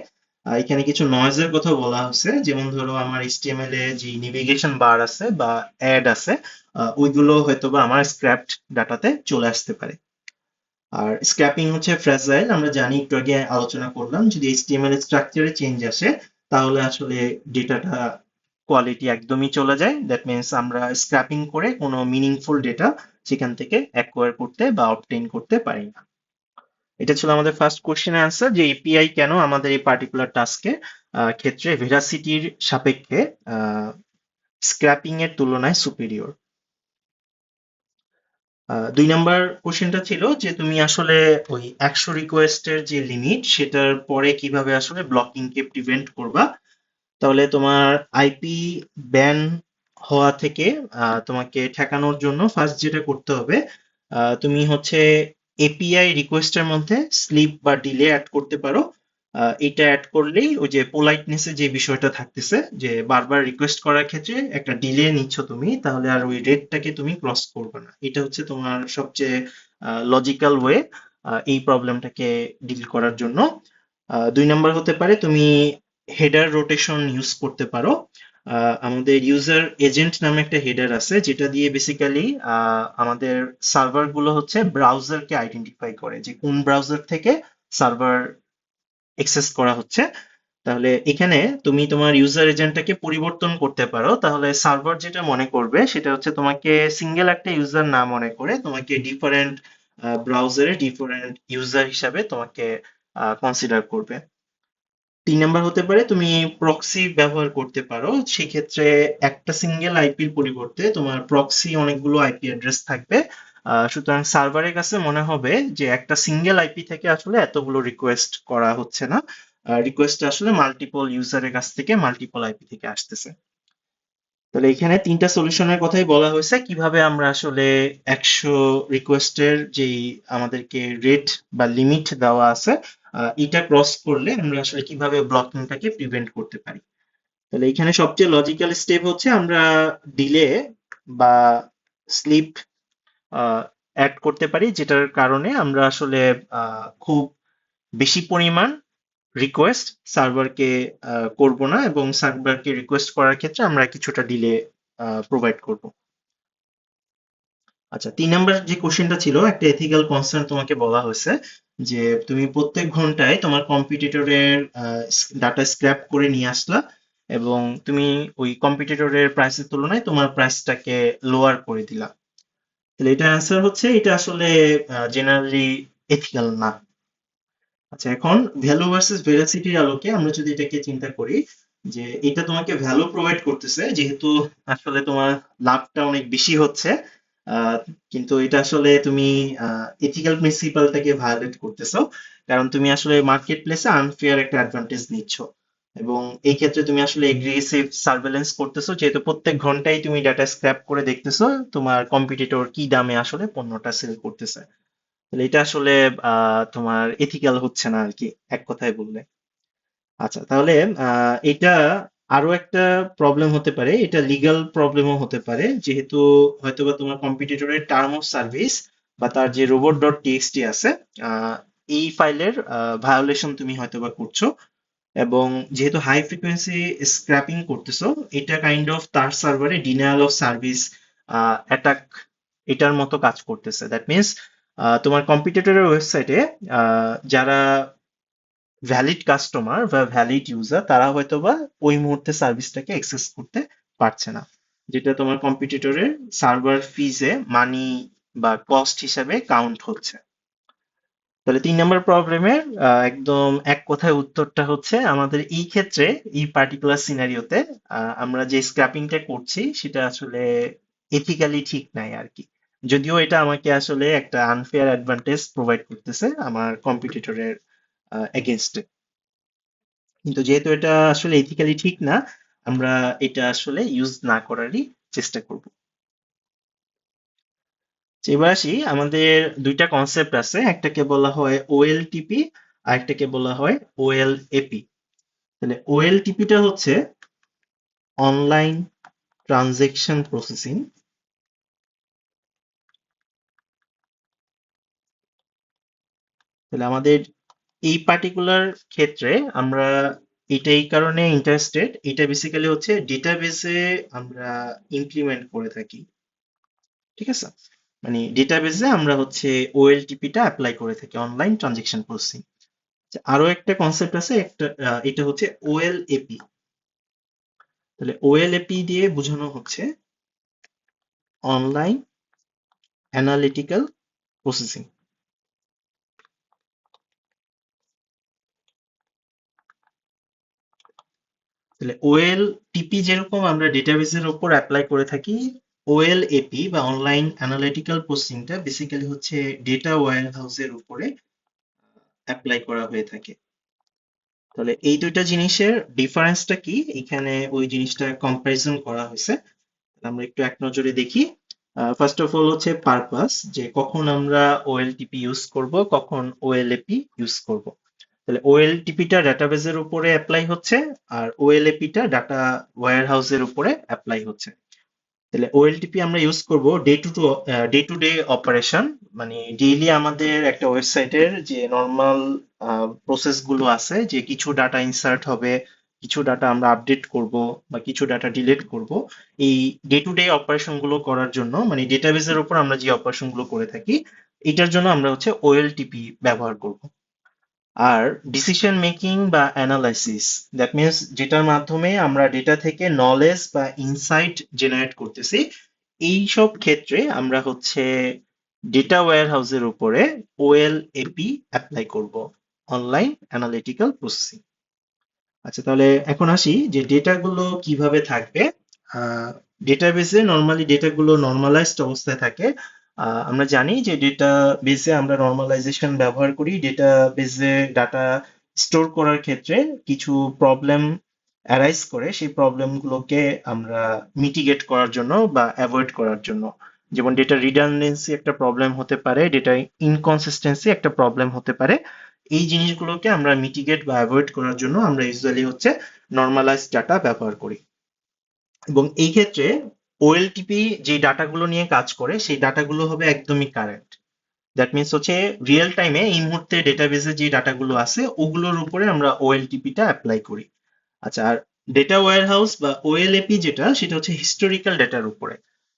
এখানে কিছু নয়েজের কথা বলা হচ্ছে, যেমন ধরো আমার এইচটিএমএল এ যে নেভিগেশন বার আছে বা অ্যাড আছে, ওইগুলো হয়তোবা আমার স্ক্র্যাপড ডাটাতে চলে আসতে পারে। আর স্ক্র্যাপিং হচ্ছে ফ্র্যাজাইল, আমরা জানি, একটু আগে আলোচনা করলাম, যদি এইচটিএমএল এর স্ট্রাকচারে চেঞ্জ আসে তাহলে আসলে ডেটাটা কোয়ালিটি একদমই চলে যায়। দ্যাট মিনস আমরা স্ক্র্যাপিং করে কোনো মিনিংফুল ডেটা সেখান থেকে অ্যাকোয়ার করতে বা অবটেইন করতে পারি না। এটা ছিল আমাদের ফার্স্ট কোশ্চেনের আনসার, যে এপিআই কেন আমাদের এই পার্টিকুলার টাস্কে ক্ষেত্রে ভেরাসিটির সাপেক্ষে স্ক্র্যাপিং এর তুলনায় সুপিরিয়র। 2 নম্বর কোশ্চেনটা ছিল যে তুমি আসলে ওই 100 রিকোয়েস্টের যে লিমিট সেটার পরে কিভাবে আসলে ব্লকিং কে প্রিভেন্ট করবা। তাহলে তোমার আইপি ব্যান হওয়া থেকে তোমাকে ঠেকানোর জন্য ফার্স্ট যেটা করতে হবে, তুমি হচ্ছে এপিআই রিকোয়েস্টের মধ্যে স্লিপ বা ডিলে অ্যাড করতে পারো। এটা অ্যাড করলেই ওই যে পোলাইটনেসের যে বিষয়টা থাকতেছে, যে বারবার রিকোয়েস্ট করার ক্ষেত্রে একটা ডিলে নিচ্ছ তুমি, তাহলে আর ওই রেটটাকে তুমি ক্রস করবে না। এটা হচ্ছে তোমার সবচেয়ে লজিক্যাল ওয়ে এই প্রবলেমটাকে ডিল করার জন্য। 2 নাম্বার হতে পারে তুমি হেডার রোটেশন ইউজ করতে পারো। আমাদের ইউজার এজেন্ট নামে একটা হেডার আছে, যেটা দিয়ে বেসিক্যালি আমাদের সার্ভার গুলো হচ্ছে ব্রাউজারকে আইডেন্টিফাই করে যে কোন ব্রাউজার থেকে সার্ভার এক্সেস করা হচ্ছে। তাহলে এখানে তুমি তোমার ইউজার এজেন্টটাকে পরিবর্তন করতে পারো, তাহলে সার্ভার যেটা মনে করবে সেটা হচ্ছে তোমাকে সিঙ্গেল একটা ইউজার না মনে করে তোমাকে ডিফারেন্ট ব্রাউজারে ডিফারেন্ট ইউজার হিসাবে তোমাকে কনসিডার করবে। 3 নাম্বার হতে পারে তুমি প্রক্সি ব্যবহার করতে পারো। সেক্ষেত্রে একটা সিঙ্গেল আইপির পরিবর্তে তোমার প্রক্সি অনেকগুলো আইপি অ্যাড্রেস থাকবে। সুতরাং সার্ভারের কাছে মনে হবে যে একটা সিঙ্গেল আইপি থেকে আসলে এতগুলো রিকোয়েস্ট করা হচ্ছে না, রিকোয়েস্ট আসলে মাল্টিপল ইউজারের কাছ থেকে মাল্টিপল আইপি থেকে আসতেছে। তাহলে এখানে 3টা সলিউশনের কথাই বলা হয়েছে কিভাবে আমরা আসলে 100 রিকোয়েস্টের যেই আমাদেরকে রেট বা লিমিট দেওয়া আছে, এটা ক্রস করলে আমরা আসলে কিভাবে ব্লকিংটাকে প্রিভেন্ট করতে পারি। তাহলে এখানে সবচেয়ে লজিক্যাল স্টেপ হচ্ছে আমরা ডিলে বা স্লিপ অ্যাড করতে পারি, যেটার কারণে আমরা আসলে খুব বেশি পরিমাণ রিকোয়েস্ট সার্ভারকে করব না, এবং সার্ভারকে রিকোয়েস্ট করার ক্ষেত্রে আমরা কিছুটা ডিলে প্রোভাইড করব। আচ্ছা, 3 নাম্বার যে কোশ্চেনটা ছিল, একটা এথিক্যাল কনসার্ন তোমাকে বলা হয়েছে যে তুমি প্রত্যেক ঘন্টায় তোমার কম্পিটিটরের ডাটা স্ক্র্যাপ করে নিয়ে আসলা, এবং তুমি ওই কম্পিটিটরের প্রাইসের তুলনায় তোমার প্রাইসটাকে লোয়ার করে দিলা। তাহলে এটা অ্যান্সার হচ্ছে এটা আসলে জেনারেলি এথিক্যাল না। আচ্ছা, এখন ভ্যালু ভার্সেস ভেরাসিটির আলোকে আমরা যদি এটাকে চিন্তা করি, যে এটা তোমাকে ভ্যালু প্রোভাইড করতেছে যেহেতু আসলে তোমার লাভটা অনেক বেশি হচ্ছে, আহ, কিন্তু এটা আসলে তুমি এথিক্যাল প্রিন্সিপালটাকে ভায়োলেট করতেছো, কারণ তুমি আসলে মার্কেট প্লেসে আনফেয়ার একটা অ্যাডভান্টেজ নিচ্ছ, এবং এই ক্ষেত্রে তুমি আসলে এগ্রেসিভ সার্ভেলেন্স করতেছো, যেহেতু প্রত্যেক ঘন্টায় তুমি ডাটা স্ক্র্যাপ করে দেখতেছো তোমার কম্পিটিটর কি দামে আসলে পণ্যটা সেল করতেছে। তাহলে এটা আসলে তোমার এথিক্যাল হচ্ছে না আর কি, এক কথায় বললে। আচ্ছা, তাহলে এটা আরো একটা প্রবলেম হতে পারে, এটা লিগ্যাল প্রবলেমও হতে পারে, যেহেতু হয়তোবা তোমার কম্পিটিটরের টার্ম অফ সার্ভিস বা তার যে রোবট ডট টিএক্সটি আছে, আহ, এই ফাইলের ভায়োলেশন তুমি হয়তোবা করছো, এবং যেহেতু হাই ফ্রিকোয়েন্সি স্ক্র্যাপিং করতেছো, এটা কাইন্ড অফ তার সার্ভারে ডিনায়াল অফ সার্ভিস অ্যাটাক এটার মতো কাজ করতেছে। দ্যাট মিনস তোমার কম্পিটিটরের ওয়েবসাইটে যারা ভ্যালিড কাস্টমার বা ভ্যালিড ইউজার, তারা হয়তোবা ওই মুহূর্তে সার্ভিসটাকে অ্যাক্সেস করতে পারছে না, যেটা তোমার কম্পিটিটরের সার্ভার ফিজে মানি বা কস্ট হিসাবে কাউন্ট হচ্ছে। তাহলে 3 নাম্বার প্রবলেমের একদম এক কথায় উত্তরটা হচ্ছে আমাদের এই ক্ষেত্রে, এই পার্টিকুলার সিনারিওতে আমরা যে স্ক্র্যাপিংটা করছি সেটা আসলে এথিক্যালি ঠিক নাই আর কি। যদিও এটা আমাকে আসলে একটা আনফেয়ার অ্যাডভান্টেজ প্রোভাইড করতেছে আমার কম্পিটিটরের এগেনস্টে, কিন্তু যেহেতু এটা আসলে এথিক্যালি ঠিক না, আমরা এটা আসলে ইউজ না করারই চেষ্টা করব। তো এবার আসি, আমাদের 2টা কনসেপ্ট আছে, একটাকে বলা হয় ওএলটিপি আর একটাকে বলা হয় ওএলএপি। তাহলে ওএলটিপিটা হচ্ছে অনলাইন ট্রানজেকশন প্রসেসিং। তাহলে আমাদের এই পার্টিকুলার ক্ষেত্রে আমরা এটা এই কারণে ইন্টারেস্টেড, এটা বেসিক্যালি হচ্ছে ডেটাবেসে আমরা ইমপ্লিমেন্ট করে থাকি, ঠিক আছে? মানে ডেটাবেসে আমরা হচ্ছে ওএলটিপিটা অ্যাপ্লাই করে থাকি, অনলাইন ট্রানজেকশন প্রসেসিং। আরো একটা কনসেপ্ট আছে, একটা এটা হচ্ছে ওএলএপি। তাহলে ওএলএপি দিয়ে বোঝানো হচ্ছে অনলাইন অ্যানালিটিক্যাল প্রসেসিং। তাহলে ওএলটিপি যেরকম আমরা ডেটাবেসের উপর অ্যাপ্লাই করে থাকি, ওএলএপি বা অনলাইন অ্যানালিটিক্যাল প্রসেসিংটা বেসিক্যালি হচ্ছে ডেটা ওয়্যার হাউসের উপরে অ্যাপ্লাই করা হয়ে থাকে। তাহলে এই দুইটা জিনিসের ডিফারেন্সটা কি, এখানে ওই জিনিসটা কম্পারিজন করা হয়েছে। আমরা একটু এক নজরে দেখি। ফার্স্ট অফ অল হচ্ছে পারপাস, যে কখন আমরা ওএলটিপি ইউজ করব, কখন ওএলএপি ইউজ করব। তাহলে ওএলটিপিটা ডাটাবেজের উপরে অ্যাপ্লাই হচ্ছে, আর ওএলএপিটা ডাটা ওয়্যার হাউসের উপরে অ্যাপ্লাই হচ্ছে। তাহলে ওএলটিপি আমরা ইউজ করব ডে টু ডে অপারেশন, মানে ডেইলি আমাদের একটা ওয়েবসাইটের যে নর্মাল প্রসেস গুলো আছে, যে কিছু ডাটা ইনসার্ট হবে, কিছু ডাটা আমরা আপডেট করব বা কিছু ডাটা ডিলিট করব, এই ডে টু ডে অপারেশন গুলো করার জন্য, মানে ডেটাবেজের উপর আমরা যে অপারেশন গুলো করে থাকি, এটার জন্য আমরা হচ্ছে ওএলটিপি ব্যবহার করব। আর ডিসিশন মেকিং বা অ্যানালাইসিস, দ্যাট মিনস যেটার মাধ্যমে আমরা ডেটা থেকে নলেজ বা ইনসাইট জেনারেট করতেছি, এই সব ক্ষেত্রে আমরা হচ্ছে ডেটা ওয়্যার হাউসের উপরে ওএলএপি অ্যাপ্লাই করব, অনলাইন অ্যানালিটিক্যাল প্রসেসিং। আচ্ছা, তাহলে এখন আসি যে ডেটাগুলো কিভাবে থাকবে। ডেটাবেসে নর্মালি ডেটাগুলো নর্মালাইজড অবস্থায় থাকে। আমরা জানি যে ডেটাবেসে আমরা নর্মালাইজেশন ব্যবহার করি ডেটাবেসে ডাটা স্টোর করার ক্ষেত্রে। কিছু প্রবলেম অ্যারাইজ করে, সেই প্রবলেমগুলোকে আমরা মিটিগেট করার জন্য বা অ্যাভয়েড করার জন্য। যেমন ডেটা রিডান্ডেন্সি একটা প্রবলেম হতে পারে, ডেটা ইনকনসিস্টেন্সি একটা প্রবলেম হতে পারে। এই জিনিসগুলোকে আমরা মিটিগেট বা অ্যাভয়েড করার জন্য আমরা ইউজুয়ালি হচ্ছে নর্মালাইজড ডাটা ব্যবহার করি। এবং এই ক্ষেত্রে ওএলটিপি যে ডাটাগুলো নিয়ে কাজ করে, সেই ডাটাগুলো হবে একদমই কারেন্ট। দ্যাট মিনস হচ্ছে রিয়েল টাইমে এই মুহূর্তে ডেটাবেসে যে ডাটাগুলো আছে ওগুলোর উপরে আমরা ওএলটিপিটা অ্যাপ্লাই করি। আচ্ছা, আর ডেটা ওয়্যার হাউস বা ওএলএপি যেটা, সেটা হচ্ছে হিস্টোরিক্যাল ডেটার উপরে।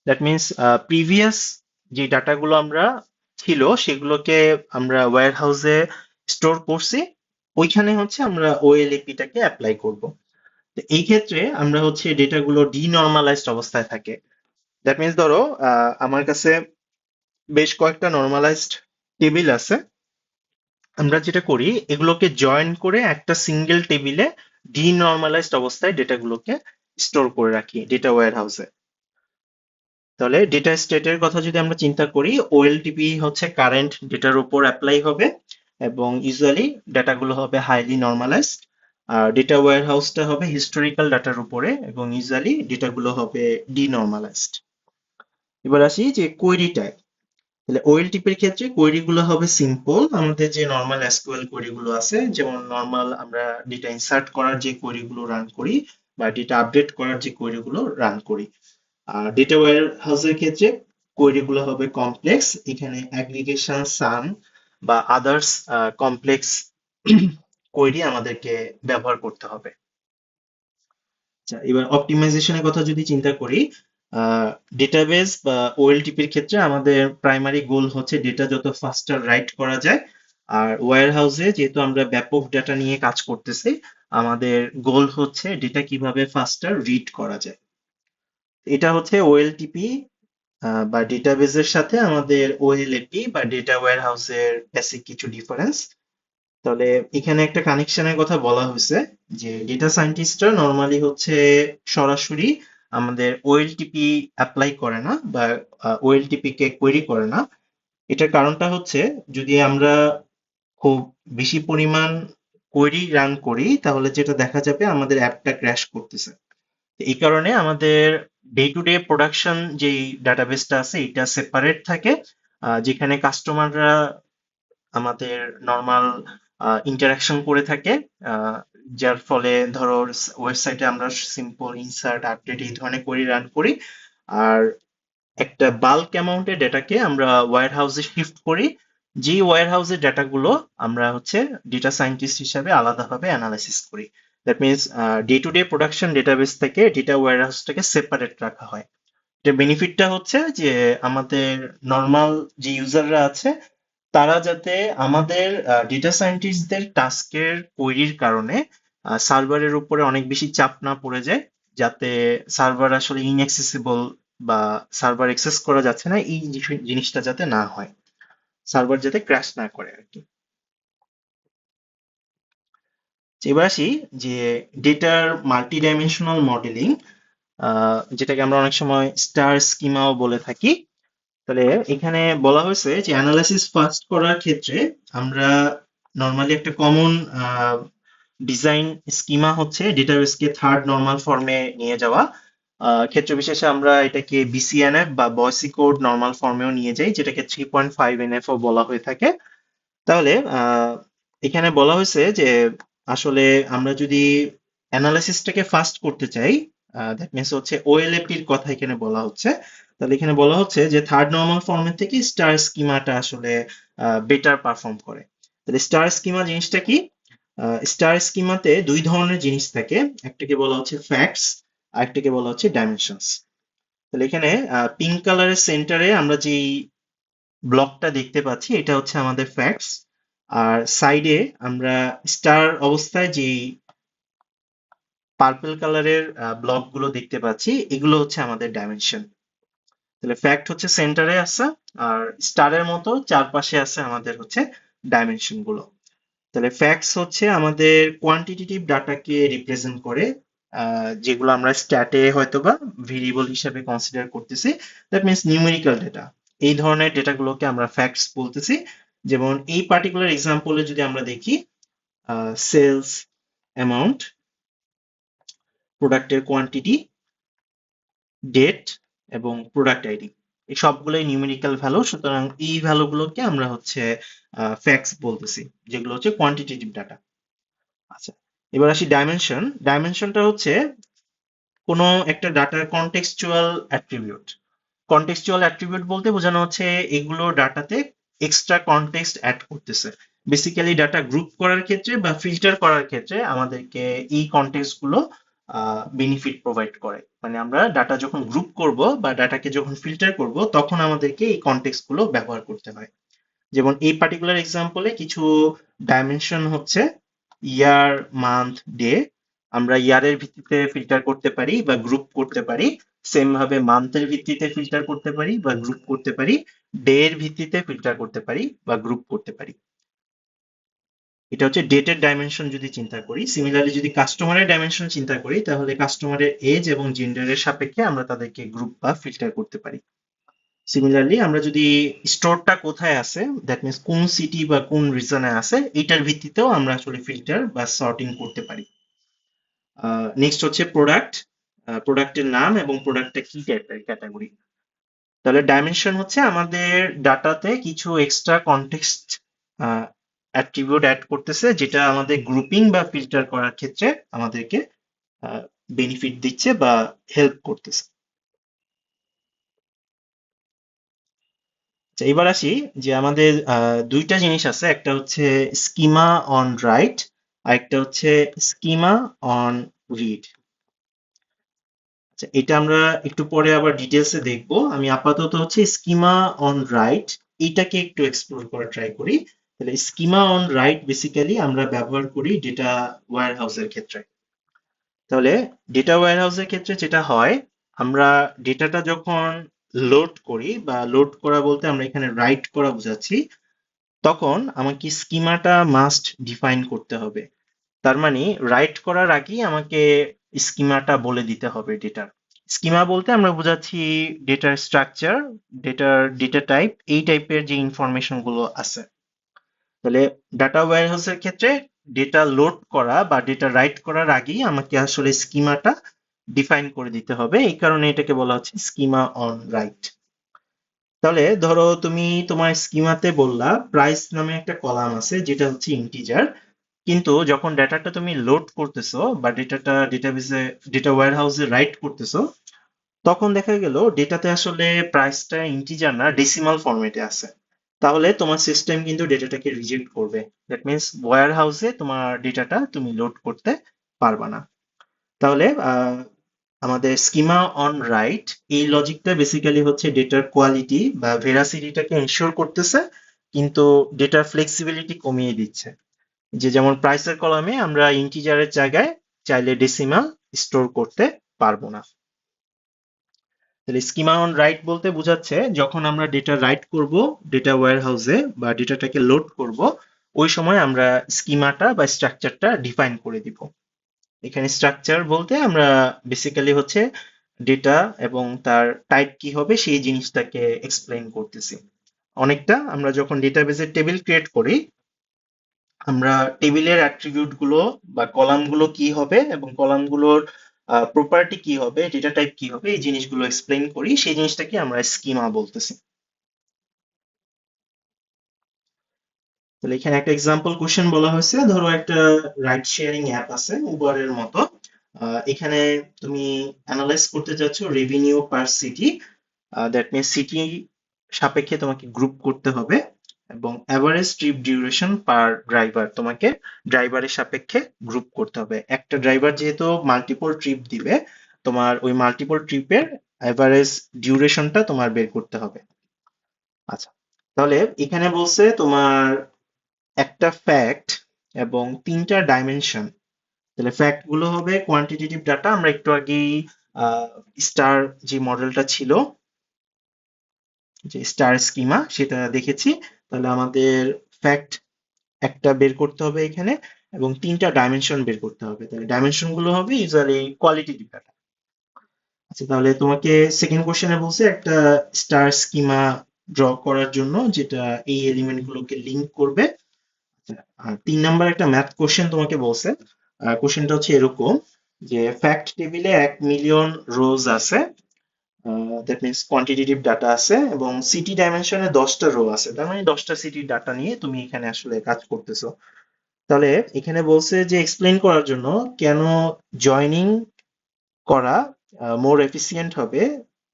দ্যাট মিনস প্রিভিয়াস যে ডাটাগুলো আমরা ছিল সেগুলোকে আমরা ওয়্যার হাউসে স্টোর করছি, ওইখানে হচ্ছে আমরা ওএলএপিটাকে অ্যাপ্লাই করব। তো এই ক্ষেত্রে আমরা হচ্ছে ডেটাগুলো ডিনর্মালাইজড অবস্থায় থাকে। দ্যাট মিনস ধরো আমার কাছে বেশ কয়েকটা নর্মালাইজড টেবিল আছে। আমরা যেটা করি, এগুলোকে জয়েন করে একটা সিঙ্গেল টেবিলে ডিনর্মালাইজড অবস্থায় ডেটাগুলোকে স্টোর করে রাখি ডেটা ওয়্যার হাউসে। তাহলে ডেটা স্টেটের কথা যদি আমরা চিন্তা করি, ওএলটিপি হচ্ছে কারেন্ট ডেটার উপর অ্যাপ্লাই হবে, এবং ইউজুয়ালি ডাটাগুলো হবে হাইলি নর্মালাইজড। আর ডেটা ওয়্যার হাউসটা হবে হিস্টোরিক্যাল ডাটার উপরে, এবং ইউজুয়ালি ডেটাগুলো হবে ডিনর্মালাইজড। এবার আসি যে কোয়েরি টাইপ। তাহলে ওএলটিপি এর ক্ষেত্রে কোয়েরি গুলো হবে সিম্পল, আমাদের যে নর্মাল এসকিউএল কোয়েরি গুলো আছে, যেমন নর্মাল আমরা ডেটা ইনসার্ট করার যে কোয়েরি গুলো রান করি বা ডেটা আপডেট করার যে কোয়েরি গুলো রান করি। আর ডেটা ওয়্যার হাউসের ক্ষেত্রে কোয়েরি গুলো হবে কমপ্লেক্স, এখানে অ্যাগ্রিগেশন, সাম বা আদার্স কমপ্লেক্স কোয়েরি আমাদেরকে ব্যবহার করতে হবে। আচ্ছা, এবার অপটিমাইজেশনের কথা যদি চিন্তা করি, ডেটাবেস বা ওএলটিপির ক্ষেত্রে আমাদের প্রাইমারি গোল হচ্ছে ডেটা যত ফাস্টার রাইট করা যায়। আর ওয়্যার হাউসে যেহেতু আমরা ব্যাপক ডেটা নিয়ে কাজ করতেছি, আমাদের গোল হচ্ছে ডেটা কিভাবে ফাস্টার রিড করা যায়। এটা হচ্ছে ওএলটিপি বা ডেটাবেসের সাথে আমাদের ওএলএপি বা ডেটা ওয়্যার হাউসের বেসিক কিছু ডিফারেন্স। তাহলে এখানে একটা কানেকশনের কথা বলা হয়েছে, যে ডেটা সায়েন্টিস্টরা নর্মালি হচ্ছে সরাসরি আমাদের ওএলটিপি অ্যাপ্লাই করে না বা ওএলটিপি কে কোয়েরি করে না। এটার কারণটা হচ্ছে, যদি আমরা খুব বেশি পরিমাণ কোয়েরি রান করি, তাহলে যেটা দেখা যাবে আমাদের অ্যাপটা ক্র্যাশ করতেছে। এই কারণে আমাদের ডে টু ডে প্রোডাকশন যেই ডাটাবেসটা আছে এটা সেপারেট থাকে, যেখানে কাস্টমাররা আমাদের নর্মাল ইন্টারাকশন করে থাকে। আহ, যার ফলে ধরো ওয়েবসাইটে আমরা সিম্পল ইনসার্ট, আপডেট এই ধরনের কোয়েরি রান করি। আর একটা বাল্ক অ্যামাউন্টের ডেটাকে আমরা ওয়্যার হাউসে শিফট করি, যে ওয়্যার হাউসের ডেটাগুলো আমরা হচ্ছে ডেটা সায়েন্টিস্ট হিসাবে আলাদাভাবে অ্যানালাইসিস করি। That means day to day production database থেকে ডেটা ওয়্যার হাউসটাকে সেপারেট রাখা হয়। এটার বেনিফিটটা হচ্ছে যে আমাদের নর্মাল যে ইউজাররা আছে, তারা যাতে আমাদের ডেটা সায়েন্টিস্টদের টাস্কের কোয়েরির কারণে সার্ভারের উপরে অনেক বেশি চাপ না পড়ে যায়, যাতে সার্ভার আসলে ইনঅ্যাক্সেসিবল বা সার্ভার অ্যাক্সেস করা যাচ্ছে না, এই জিনিসটা যাতে না হয়, সার্ভার যাতে ক্র্যাশ না করে আর কি। এবার আসি যে ডেটার মাল্টি ডাইমেনশনাল মডেলিং, যেটাকে আমরা অনেক সময় স্টার স্কিমাও বলে থাকি। তাহলে এখানে বলা হয়েছে যে অ্যানালাইসিস ফার্স্ট করার ক্ষেত্রে আমরা নর্মালি একটা কমন ডিজাইন স্কিমা হচ্ছে ডেটাবেসকে থার্ড নর্মাল ফর্মে নিয়ে যাওয়া। ক্ষেত্র বিশেষে আমরা এটাকে বিসিএনএফ বা বয়সি কোড নর্মাল ফর্মেও নিয়ে যাই, যেটাকে 3.5 এনএফ ও বলা হয়ে থাকে। তাহলে এখানে বলা হয়েছে যে আসলে আমরা যদি অ্যানালাইসিসটাকে ফাস্ট করতে চাই, দ্যাট মিনস হচ্ছে ওএলএপির কথা এখানে বলা হচ্ছে। তাহলে এখানে বলা হচ্ছে যে থার্ড নর্মাল ফর্মেট থেকে স্টার স্কিমাটা আসলে বেটার পারফর্ম করে। তাহলে স্টার স্কিমা জিনিসটা কি? স্টার স্কিমাতে দুই ধরনের জিনিস থাকে, একটাকে বলা হচ্ছে ফ্যাক্টস আর একটাকে বলা হচ্ছে ডাইমেনশনস। তাহলে এখানে পিঙ্ক কালারের সেন্টারে আমরা যেই ব্লকটা দেখতে পাচ্ছি এটা হচ্ছে আমাদের ফ্যাক্টস, আর সাইডে আমরা স্টার অবস্থায় যে পার্পল কালারের ব্লক গুলো দেখতে পাচ্ছি এগুলো হচ্ছে আমাদের ডাইমেনশন। তাহলে ফ্যাক্ট হচ্ছে সেন্টারে আছে, আর স্টারের মতো চারপাশে আছে আমাদের হচ্ছে ডাইমেনশন গুলো। তাহলে ফ্যাক্টস হচ্ছে আমাদের কোয়ান্টিটেটিভ ডাটাকে রিপ্রেজেন্ট করে, যেগুলো আমরা স্ট্যাটে হয়তোবা ভেরিয়েবল হিসেবে কনসিডার করতেছি, দ্যাট মিনস নিউমেরিক্যাল ডেটা। এই ধরনের ডেটাগুলোকে আমরা ফ্যাক্টস বলতেছি। যেমন এই পার্টিকুলার এক্সাম্পলে যদি আমরা দেখি, সেলস অ্যামাউন্ট, প্রোডাক্টের কোয়ান্টিটি, ডেট এবং প্রোডাক্ট আইডি, এই সবগুলোই নিউমেরিক্যাল ভ্যালু। সুতরাং এই ভ্যালুগুলোকে আমরা হচ্ছে ফ্যাক্টস বলতেছি, যেগুলো হচ্ছে কোয়ান্টিটেটিভ ডাটা। আচ্ছা, এবার আসি ডাইমেনশন। ডাইমেনশনটা হচ্ছে কোনো একটা ডাটার কনটেক্সচুয়াল অ্যাট্রিবিউট। কনটেক্সচুয়াল অ্যাট্রিবিউট বলতে বোঝানো হচ্ছে এগুলো ডাটাতে এক্সট্রা কনটেক্সট অ্যাড করতেছে। বেসিক্যালি ডাটা গ্রুপ করার ক্ষেত্রে বা ফিল্টার করার ক্ষেত্রে আমাদেরকে এই কনটেক্সট গুলো বেনিফিট প্রোভাইড করে। মানে আমরা ডাটা যখন গ্রুপ করব বা ডাটাকে যখন ফিল্টার করব তখন আমাদেরকে এই কনটেক্সট গুলো ব্যবহার করতে হয়। যেমন এই পার্টিকুলার এক্সাম্পলে কিছু ডাইমেনশন হচ্ছে ইয়ার, মান্থ, ডে। আমরা ইয়ারের ভিত্তিতে ফিল্টার করতে পারি বা গ্রুপ করতে পারি। সেম ভাবে মান্থের ভিত্তিতে ফিল্টার করতে পারি বা গ্রুপ করতে পারি। ডে এর ভিত্তিতে ফিল্টার করতে পারি বা গ্রুপ করতে পারি। এটা হচ্ছে ডেটের ডাইমেনশন যদি চিন্তা করি। সিমিলারলি যদি কাস্টমারের ডাইমেনশন চিন্তা করি তাহলে কাস্টমারের এজ এবং জেন্ডারের সাপেক্ষে আমরা তাদেরকে গ্রুপ বা ফিল্টার করতে পারি। সিমিলারলি আমরা যদি স্টোরটা কোথায় আছে, দ্যাট মিনস কোন সিটি বা কোন রিজনে আছে, এটার ভিত্তিতেও আমরা আসলে ফিল্টার বা সর্টিং করতে পারি। নেক্সট হচ্ছে প্রোডাক্ট। প্রোডাক্টের নাম এবং প্রোডাক্টটা কি টাইপের ক্যাটাগরি। তাহলে ডাইমেনশন হচ্ছে আমাদের ডাটাতে কিছু এক্সট্রা কনটেক্সট অ্যাট্রিবিউট অ্যাড করতেছে, যেটা আমাদের গ্রুপিং বা ফিল্টার করার ক্ষেত্রে আমাদেরকে বেনিফিট দিচ্ছে বা হেল্প করতেছে। আচ্ছা, এবার আসি যে আমাদের দুইটা জিনিস আছে, একটা হচ্ছে স্কিমা অন রাইট আর একটা হচ্ছে স্কিমা অন রিড। আচ্ছা, এটা আমরা একটু পরে আবার ডিটেলসে দেখবো। আমি আপাতত হচ্ছে স্কিমা অন রাইট এইটাকে একটু এক্সপ্লোর করার ট্রাই করি। তাহলে স্কিমা অন রাইট বেসিক্যালি আমরা ব্যবহার করি ডেটা ওয়্যার হাউসের ক্ষেত্রে। তাহলে ডেটা ওয়্যার হাউসের ক্ষেত্রে যেটা হয়, আমরা ডেটাটা যখন লোড করি বা লোড করা বলতে আমরা এখানে রাইট করা বোঝাচ্ছি, তখন আমাকে স্কিমাটা মাস্ট ডিফাইন করতে হবে। তার মানে রাইট করার আগেই আমাকে স্কিমাটা বলে দিতে হবে ডেটার। স্কিমা বলতে আমরা বোঝাচ্ছি ডেটার স্ট্রাকচার, ডেটা টাইপ, এই টাইপের যে ইনফরমেশন গুলো আছে। তাহলে ডাটা ওয়্যারহাউসের ক্ষেত্রে ডেটা লোড করা বা ডেটা রাইট করার আগেই আমাকে আসলে স্কিমাটা ডিফাইন করে দিতে হবে। এই কারণে এটাকে বলা হচ্ছে স্কিমা অন রাইট। তাহলে ধরো তুমি তোমার স্কিমাতে বললা প্রাইস নামে একটা কলাম আছে যেটা হচ্ছে ইন্টিজার, কিন্তু যখন ডেটাটা তুমি লোড করতেছো বা ডেটাটা ডেটাবেসে ডেটা ওয়্যারহাউসে রাইট করতেছো, তখন দেখা গেল ডেটাতে আসলে প্রাইসটা ইন্টিজার না, ডেসিমাল ফরম্যাটে আছে। তাহলে তোমার সিস্টেম কিন্তু ডেটাটাকে রিজেক্ট করবে। দ্যাট মিনস ওয়্যারহাউসে তোমার ডেটাটা তুমি লোড করতে পারবা না। তাহলে আমাদের স্কিমা অন রাইট এই লজিকটা বেসিক্যালি হচ্ছে ডেটার কোয়ালিটি বা ভেরাসিটিটাকে এনশিওর করতেছে, কিন্তু ডেটার ফ্লেক্সিবিলিটি কমিয়ে দিচ্ছে। যে যেমন প্রাইসের কলামে আমরা ইন্টিজারের জায়গায় চাইলে ডেসিমাল স্টোর করতে পারবো না। তাহলে স্কিমা অন রাইট বলতে বোঝাচ্ছে যখন আমরা ডেটা রাইট করব ডেটা ওয়্যার হাউসে বা ডেটাটাকে লোড করব, ওই সময় আমরা স্কিমাটা বা স্ট্রাকচারটা ডিফাইন করে দিব। এখানে স্ট্রাকচার বলতে আমরা বেসিক্যালি হচ্ছে ডেটা এবং তার টাইপ কি হবে সেই জিনিসটাকে এক্সপ্লেইন করতেছি। অনেকটা আমরা যখন ডেটাবেজে টেবিল ক্রিয়েট করি, আমরা টেবিলের অ্যাট্রিবিউট গুলো বা কলাম গুলো কি হবে এবং কলাম গুলোর প্রপার্টি কি হবে, ডেটা টাইপ কি হবে, এই জিনিসগুলো এক্সপ্লেইন করি, সেই জিনিসটাকে আমরা স্কিমা বলতেছি। তাহলে এখানে একটা এক্সাম্পল কোশ্চেন বলা হয়েছে, ধরো একটা রাইড শেয়ারিং অ্যাপ আছে উবারের মতো। এখানে তুমি অ্যানালাইজ করতে চাচ্ছ revenue per city, that means city সাপেক্ষে তোমাকে গ্রুপ করতে হবে, এবং অ্যাভারেজ ট্রিপ ডিউরেশন পার ড্রাইভার তোমাকে ড্রাইভারের সাপেক্ষে গ্রুপ করতে হবে। একটা ড্রাইভার যেহেতু মাল্টিপল ট্রিপ দিবে, তোমার ওই মাল্টিপল ট্রিপের অ্যাভারেজ ডিউরেশনটা তোমার বের করতে হবে। আচ্ছা, তাহলে এখানে বলছে তোমার একটা ফ্যাক্ট এবং তিনটা ডাইমেনশন। তাহলে ফ্যাক্ট গুলো হবে কোয়ান্টিটেটিভ ডাটা, আমরা একটু আগেই স্টার যে মডেলটা ছিল, যে স্টার স্কিমা, সেটা দেখেছি। তাহলে আমাদের ফ্যাক্ট একটা বের করতে হবে এখানে, এবং তিনটা ডাইমেনশন বের করতে হবে। তাহলে ডাইমেনশন গুলো হবে ইউজুয়ালি কোয়ালিটেটিভ ডাটা। আচ্ছা, তাহলে তোমাকে সেকেন্ড কোশ্চেনে বলছে একটা স্টার স্কিমা ড্র করার জন্য, যেটা এই এলিমেন্ট গুলোকে লিংক করবে। আর ৩ নাম্বার একটা ম্যাথ কোশ্চেন তোমাকে বলছে। কোশ্চেনটা হচ্ছে এরকম, যে ফ্যাক্ট টেবিলে ১ মিলিয়ন রোজ আছে, দ্যাট মিনস কোয়ান্টিটেটিভ ডাটা আছে, এবং সিটি ডাইমেনশনে ১০টা রো আছে, তার মানে ১০টা সিটির ডাটা নিয়ে তুমি এখানে আসলে কাজ করতেছো। তাহলে এখানে বলছে যে এক্সপ্লেইন করার জন্য কেন জয়নিং করা মোর এফিসিয়েন্ট হবে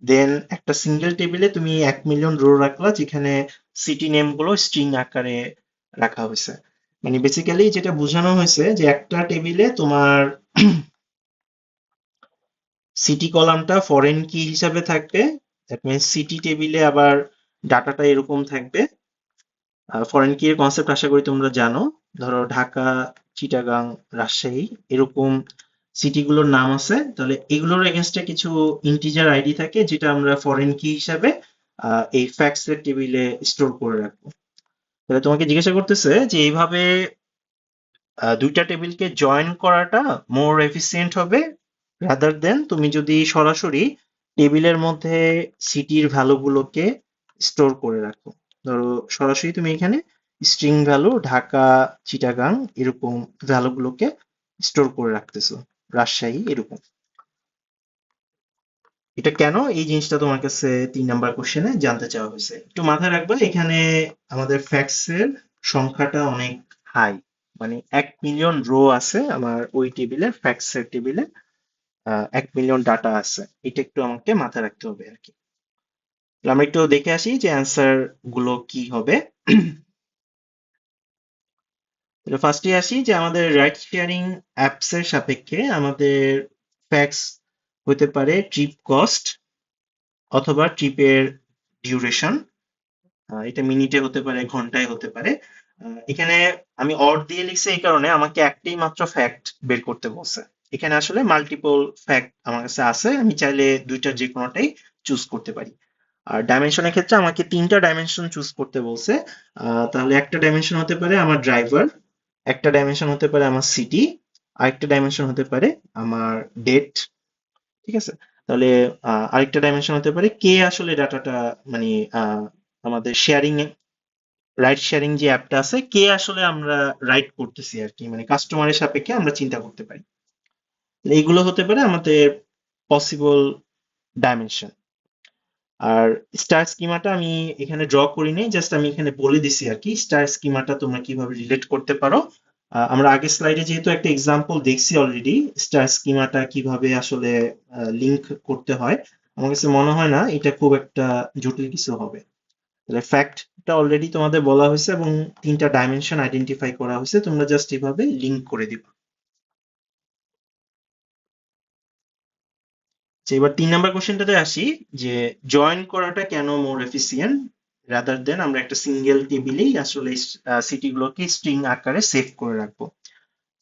দেন একটা সিঙ্গেল টেবিলে তুমি ১ মিলিয়ন রো রাখলা, যেখানে সিটি নেম গুলো স্ট্রিং আকারে রাখা হয়েছে। মানে বেসিক্যালি যেটা বোঝানো হয়েছে যে একটা টেবিলে তোমার সিটি কলামটা ফরেন কি হিসাবে থাকবে, দ্যাট মিনস সিটি টেবিলে আবার ডাটাটা এরকম থাকবে। ফরেন কি এর কনসেপ্ট আশা করি তোমরা জানো। ধরো ঢাকা, চিটাগাং, রাজশাহী, এরকম সিটিগুলোর নাম আছে, তাহলে এগুলোর এগেনস্টে কিছু ইন্টিজার আইডি থাকে, যেটা আমরা ফরেন কি হিসাবে এই ফ্যাক্টস এর টেবিলে স্টোর করে রাখবো। তাহলে তোমাকে জিজ্ঞাসা করতেছে যে এইভাবে দুইটা টেবিলকে জয়েন করাটা মোর এফিসিয়েন্ট হবে রাদার দেন তুমি যদি সরাসরি টেবিলের মধ্যে সিটির ভ্যালুগুলোকে স্টোর করে রাখো। ধরো সরাসরি তুমি এখানে স্ট্রিং ভ্যালু ঢাকা, চিটাগাং, এরকম ভ্যালুগুলোকে স্টোর করে রাখতেছো, রাজশাহী এরকম। এটা কেন, এই জিনিসটা তোমার কাছে ৩ নাম্বার কোশ্চেনে জানতে চাওয়া হয়েছে। একটু মাথায় রাখবা এখানে আমাদের ফ্যাক্টস এর সংখ্যাটা অনেক হাই, মানে ১ মিলিয়ন রো আছে আমার ওই টেবিলে, ফ্যাক্টস এর টেবিলে ১ মিলিয়ন ডাটা আছে। এটা একটু আমাকে মাথায় রাখতে হবে আর কি। তাহলে আমরা একটু দেখে আসি যে অ্যান্সার গুলো কি হবে। তাহলে ফার্স্টে আসি যে আমাদের রাইড শেয়ারিং অ্যাপস এর সাপেক্ষে আমাদের ফ্যাক্টস হতে পারে ট্রিপ কস্ট অথবা ট্রিপের ডিউরেশন। এটা মিনিটে হতে পারে, ঘন্টায় হতে পারে। এখানে আমি অর দিয়ে লিখছি এই কারণে আমাকে একটাই মাত্র ফ্যাক্ট বের করতে বলছে। এখানে আসলে মাল্টিপল ফ্যাক্ট আমার কাছে আছে, আমি চাইলে দুইটার যে কোনোটাই চুজ করতে পারি। আর ডাইমেনশনের ক্ষেত্রে আমাকে ৩টা ডাইমেনশন চুজ করতে বলছে। তাহলে একটা ডাইমেনশন হতে পারে আমার ড্রাইভার, একটা ডাইমেনশন হতে পারে আমার সিটি, আরেকটা ডাইমেনশন হতে পারে আমার ডেট। ঠিক আছে? তাহলে আরেকটা ডাইমেনশন হতে পারে কে আসলে ডাটাটা, মানে আমাদের শেয়ারিং, রাইড শেয়ারিং যে অ্যাপটা আছে, কে আসলে আমরা রাইড করতেছি আর কি, মানে কাস্টমারের সাপেক্ষে আমরা চিন্তা করতে পারি। এইগুলো হতে পারে আমাদের পসিবল ডাইমেনশন। আর স্টার স্কিমাটা আমি এখানে ড্র করি নাই, জাস্ট আমি এখানে বলে দিছি আর কি স্টার স্কিমাটা তোমরা কিভাবে রিলেট করতে পারো। আমরা আগের স্লাইডে যেহেতু একটা এক্সাম্পল দেখছি অলরেডি স্টার স্কিমাটা কিভাবে আসলে লিংক করতে হয়, আমার কাছে মনে হয় না এটা খুব একটা জটিল কিছু হবে। তাহলে ফ্যাক্টটা অলরেডি তোমাদের বলা হয়েছে এবং ৩টা ডাইমেনশন আইডেন্টিফাই করা হয়েছে, তোমরা জাস্ট এভাবে লিংক করে দিবা। আচ্ছা, এবার ৩ নাম্বার কোশ্চেনটাতে আসি, যে জয়েন করাটা কেন মোর এফিসিয়েন্ট রাদার দেন আমরা একটা সিঙ্গেল টেবিলেই আসলে সিটি গুলোকে স্ট্রিং আকারে সেভ করে রাখবো।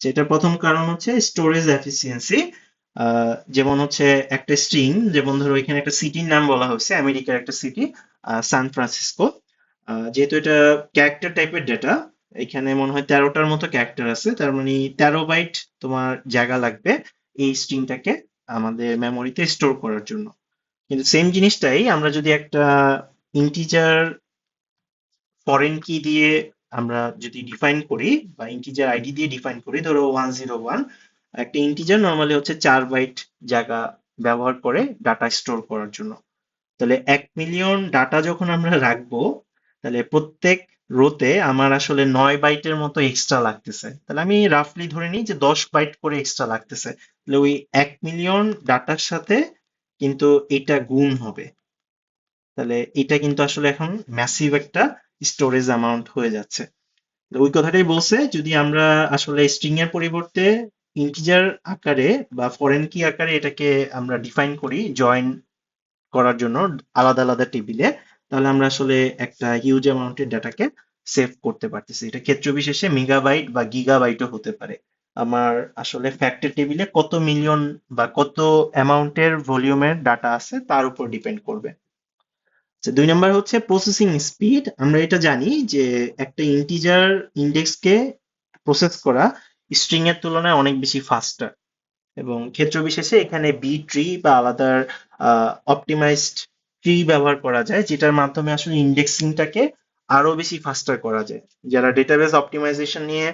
যেটার প্রথম কারণ হচ্ছে স্টোরেজ এফিসিয়েন্সি। যেমন হচ্ছে একটা স্ট্রিং, যেমন ধরো এখানে একটা সিটির নাম বলা হয়েছে, আমেরিকার একটা সিটি, সান ফ্রান্সিসকো। যেহেতু এটা ক্যারেক্টার টাইপের ডেটা, এখানে মনে হয় ১৩টার মতো ক্যারেক্টার আছে, তার মানে ১৩ বাইট তোমার জায়গা লাগবে এই স্ট্রিংটাকে আমাদের মেমোরিতে স্টোর করার জন্য। কিন্তু সেম জিনিসটাই আমরা যদি একটা ইন্টিজার ফরেন কি দিয়ে আমরা যদি ডিফাইন করি, বা ইন্টিজার আইডি দিয়ে ডিফাইন করি, ধরো 101, একটা ইন্টিজার নর্মালি হচ্ছে ৪ বাইট জায়গা ব্যবহার করে ডাটা স্টোর করার জন্য। তাহলে ১ মিলিয়ন ডাটা যখন আমরা রাখবো, তাহলে প্রত্যেক রোতে আমার আসলে 9 বাইটের মতো এক্সট্রা লাগতেছে, তাহলে আমি রাফলি ধরে নিই যে 10 বাইট করে এক্সট্রা লাগতেছে, তাহলে ওই 1 মিলিয়ন ডাটার সাথে কিন্তু এটা গুণ হবে। তাহলে এটা কিন্তু আসলে এখন ম্যাসিভ একটা স্টোরেজ অ্যামাউন্ট হয়ে যাচ্ছে। তো ওই কথাটাই বলছে, যদি আমরা আসলে স্ট্রিং এর পরিবর্তে ইন্টিজার আকারে বা ফরেন কি আকারে এটাকে আমরা ডিফাইন করি জয়েন করার জন্য আলাদা আলাদা টেবিলে, তাহলে আমরা আসলে একটা হিউজ অ্যামাউন্টের ডাটাকে সেভ করতে পারতেছি। এটা ক্ষেত্র বিশেষে মেগাবাইট বা গিগাবাইটও হতে পারে। আমার আসলে ফ্যাক্টর টেবিলে কত মিলিয়ন বা কত অ্যামাউন্টের ভলিউমের ডাটা আছে তার উপর ডিপেন্ড করবে। আচ্ছা, 2 নম্বর হচ্ছে প্রসেসিং স্পিড। আমরা এটা জানি যে একটা ইন্টিজার ইন্ডেক্সকে প্রসেস করা স্ট্রিং এর তুলনায় অনেক বেশি ফাস্টার, এবং ক্ষেত্র বিশেষে এখানে বি ট্রি বা আলাদা অপটিমাইজড ট্রি ব্যবহার করা যায়, যেটার মাধ্যমে আসলে ইন্ডেক্সিংটাকে আরো বেশি ফাস্টার করা যায়। যারা ডেটাবেস অপটিমাইজেশন নিয়ে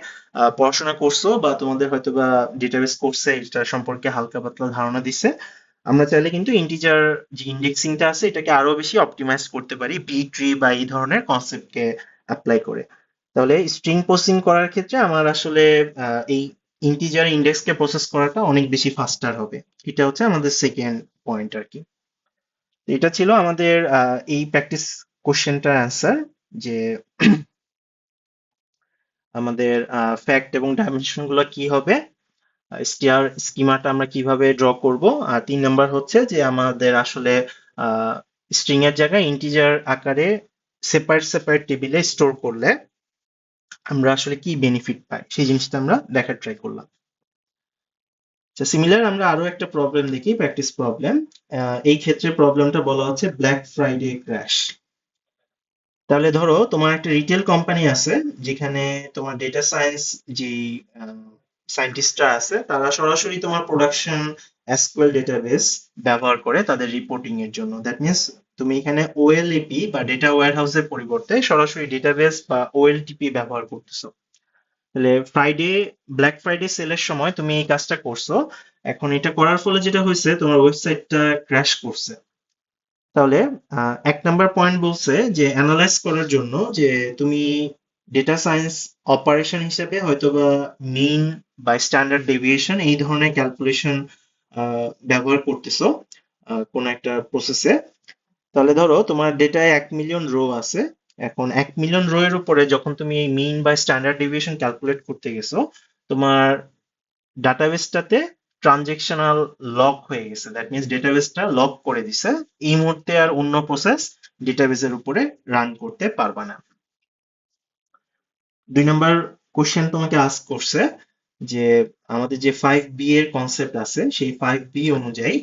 পড়াশোনা করছো বা তোমাদের হয়তো বা ডেটাবেস কোর্সে এটা সম্পর্কে হালকা পাতলা ধারণা দিছে, আমরা চাইলে কিন্তু ইন্টিজার যে ইন্ডেক্সিংটা আছে এটাকে আরো বেশি অপটিমাইজ করতে পারি বি ট্রি বা এই ধরনের কনসেপ্টকে অ্যাপ্লাই করে। তাহলে স্ট্রিং প্রসেসিং করার ক্ষেত্রে আমার আসলে এই ইন্টিজার ইন্ডেক্সকে প্রসেস করাটা অনেক বেশি ফাস্টার হবে। এটা হচ্ছে আমাদের সেকেন্ড পয়েন্ট আর কি। এটা ছিল আমাদের এই প্র্যাকটিস কোশ্চেনটার অ্যান্সার, যে আমাদের ফ্যাক্ট এবং ডাইমেনশন গুলো কি হবে, স্টিয়ার স্কিমাটা আমরা কিভাবে ড্র করব, আর 3 নম্বর হচ্ছে যে আমাদের আসলে স্ট্রিং এর জায়গায় ইন্টিজার আকারে সেপারেট সেপারেট টেবিলে স্টোর করলে আমরা আসলে কি বেনিফিট পাই সেই জিনিসটা আমরা দেখার ট্রাই করলাম। আচ্ছা, সিমিলার আমরা আরো একটা প্রবলেম দেখি, প্র্যাকটিস প্রবলেম। এই ক্ষেত্রে প্রবলেমটা বলা হচ্ছে ব্ল্যাক ফ্রাইডে ক্র্যাশ। তাহলে ধরো তোমার একটা রিটেল কোম্পানি আছে, যেখানে তোমার ডেটা সায়েন্স যে সায়েন্টিস্টরা আছে তারা সরাসরি তোমার প্রোডাকশন এসকিউএল ডেটাবেস ব্যবহার করে তাদের রিপোর্টিং এর জন্য। দ্যাট মিন্স তুমি এখানে ওএলএপি বা ডেটা ওয়্যারহাউসের পরিবর্তে সরাসরি ডেটাবেস বা ওএলটিপি ব্যবহার করতেছো। তাহলে ব্ল্যাক ফ্রাইডে সেলের সময় তুমি এই কাজটা করছো। এখন এটা করার ফলে যেটা হয়েছে, তোমার ওয়েবসাইটটা ক্র্যাশ করছে। তাহলে 1 নম্বর পয়েন্ট বলছে যে অ্যানালাইজ করার জন্য যে তুমি ডেটা সায়েন্স অপারেশন হিসেবে হয়তোবা মিন বা স্ট্যান্ডার্ড ডেভিয়েশন এই ধরনের ক্যালকুলেশন ব্যবহার করতেছো কোন একটা প্রসেসে। তাহলে ধরো তোমার ডেটায় 1 মিলিয়ন রো আছে। এখন 1 মিলিয়ন রো এর উপরে যখন তুমি মিন বা স্ট্যান্ডার্ড ডেভিয়েশন ক্যালকুলেট করতে গেছো, তোমার ডাটাবেসটাতে ট্রানজেকশনাল লক হয়ে গেছে। দ্যাট মিনস ডেটাবেসটা লক করে দিছে। এই মুহূর্তে আর অন্য প্রসেস ডেটাবেসের উপরে রান করতে পারবা না। 2 নম্বর কোশ্চেন তোমাকে আস্ক করছে যে আমাদের যে 5B এর কনসেপ্ট আছে সেই 5B অনুযায়ী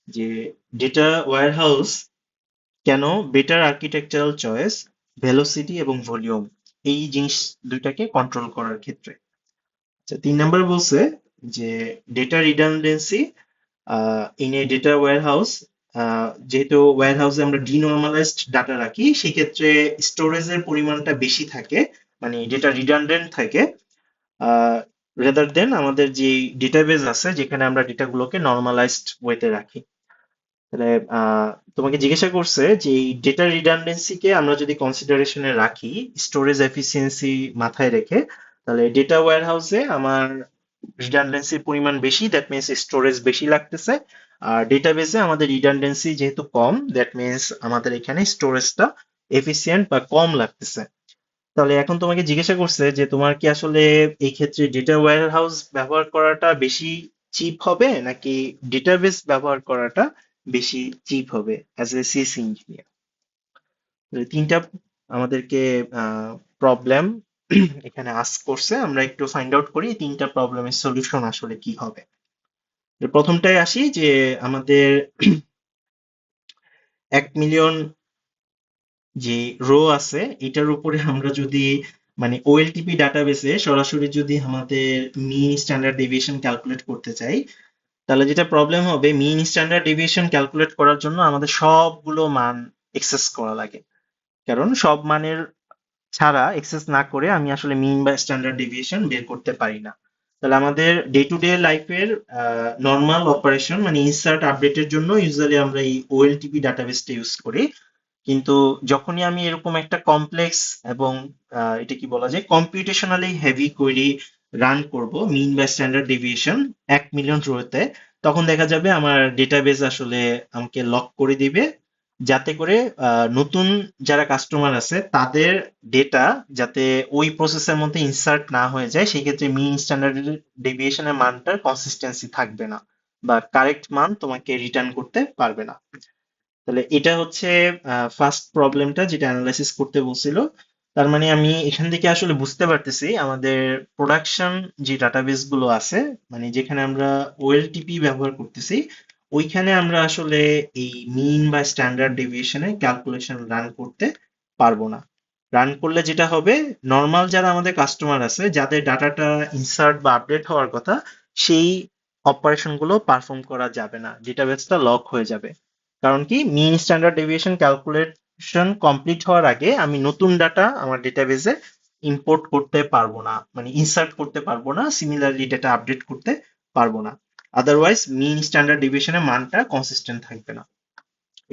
যে ডেটা ওয়্যারহাউস কেন বেটার আর্কিটেকচারাল চয়েস, ভেলোসিটি এবং ভলিউম এই জিনিস দুইটাকে কন্ট্রোল করার ক্ষেত্রে। আচ্ছা, 3 নম্বর বলছে যে data redundancy in a data warehouse. যেহেতু ওয়্যারহাউসে আমরা ডিনর্মালাইজড ডাটা রাখি, সেক্ষেত্রে স্টোরেজের পরিমাণটা বেশি থাকে, মানে ডেটা রিডান্ডেন্ট থাকে রেদার দেন আমাদের যে ডেটাবেস আছে যেখানে আমরা ডেটাগুলোকে নর্মালাইজড ওয়েতে রাখি। তাহলে তোমাকে জিজ্ঞাসা করছে যে এই ডেটা রিডান্ডেন্সিকে আমরা যদি কনসিডারেশনে রাখি স্টোরেজ এফিসিয়েন্সি মাথায় রেখে, তাহলে ডেটা ওয়্যারহাউসে আমার রিডান্ডেন্সির পরিমাণ বেশি, দ্যাট মিনস স্টোরেজ বেশি লাগতেছে। আর ডেটাবেসে আমাদের রিডান্ডেন্সি যেহেতু কম, দ্যাট মিনস আমাদের এখানে স্টোরেজটা এফিসিয়েন্ট বা কম লাগতেছে। তাহলে এখন তোমাকে জিজ্ঞাসা করছে যে তোমার কি আসলে এই ক্ষেত্রে ডেটা ওয়্যারহাউস ব্যবহার করাটা বেশি চিপ হবে নাকি ডেটাবেস ব্যবহার করাটা বেশি চিপ হবে অ্যাজ এ সিএস ইঞ্জিনিয়ার। তিনটা আমাদেরকে প্রবলেম এখানে আস্ক করছে, আমরা একটু ফাইন্ড আউট করি এই তিনটা প্রবলেমের সলিউশন আসলে কি হবে। প্রথমটায় আসি যে আমাদের 1 মিলিয়ন যে রো আছে এটার উপরে আমরা যদি মানে ওএলটিপি ডাটাবেসে সরাসরি যদি আমাদের মিন স্ট্যান্ডার্ড ডেভিয়েশন ক্যালকুলেট করতে চাই, তাহলে যেটা প্রবলেম হবে, মিন স্ট্যান্ডার্ড ডেভিয়েশন ক্যালকুলেট করার জন্য আমাদের সবগুলো মান এক্সেস করা লাগে। কারণ সব মানের ছাড়া এক্সেস না করে আমি আসলে মিন বা স্ট্যান্ডার্ড ডেভিয়েশন বের করতে পারি না। তাহলে আমাদের ডে টু ডে লাইফের নর্মাল অপারেশন মানে ইনসার্ট আপডেটের জন্য ইউজুয়ালি আমরা এই ওএলটিপি ডাটাবেসটা ইউজ করি। কিন্তু যখনই আমি এরকম একটা কমপ্লেক্স এবং এটা কি বলা যায় কম্পিউটেশনালি হেভি কোয়েরি রান করব মিন বা স্ট্যান্ডার্ড ডেভিয়েশন 1 মিলিয়ন রোতে, তখন দেখা যাবে আমার ডেটাবেজ আসলে আমাকে লক করে দিবে, যাতে করে নতুন যারা কাস্টমার আছে তাদের ডেটা যাতে ওই প্রসেসের মধ্যে ইনসার্ট না হয়ে যায়, সেই ক্ষেত্রে মিন স্ট্যান্ডার্ড ডেভিয়েশনের মানটার কনসিস্টেন্সি থাকবে না বা কারেক্ট মান তোমাকে রিটার্ন করতে পারবে না। তাহলে এটা হচ্ছে ফার্স্ট প্রবলেমটা যেটা অ্যানালাইসিস করতে বলছিল। তার মানে আমি এখান থেকে আসলে বুঝতে পারতেছি আমাদের প্রোডাকশন যে ডাটাবেস গুলো আছে, মানে যেখানে আমরা ওএলটিপি ব্যবহার করতেছি, ওইখানে আমরা আসলে এই মিন বা স্ট্যান্ডার্ড ডেভিয়েশনের ক্যালকুলেশন রান করতে পারবো না। রান করলে যেটা হবে, নর্মাল যারা আমাদের কাস্টমার আছে যাদের ডাটাটা ইনসার্ট বা আপডেট হওয়ার কথা, সেই অপারেশন গুলো পারফর্ম করা যাবে না, ডেটাবেসটা লক হয়ে যাবে। কারণ কি, মিন স্ট্যান্ডার্ড ডেভিয়েশন ক্যালকুলেশন কমপ্লিট হওয়ার আগে আমি নতুন ডাটা আমার ডেটাবেসে ইম্পোর্ট করতে পারবো না, মানে ইনসার্ট করতে পারবো না, সিমিলারলি ডেটা আপডেট করতে পারবো না। আদারওয়াইজ মিন স্ট্যান্ডার্ড ডেভিয়েশনের মানটা কনসিস্টেন্ট থাকবে না।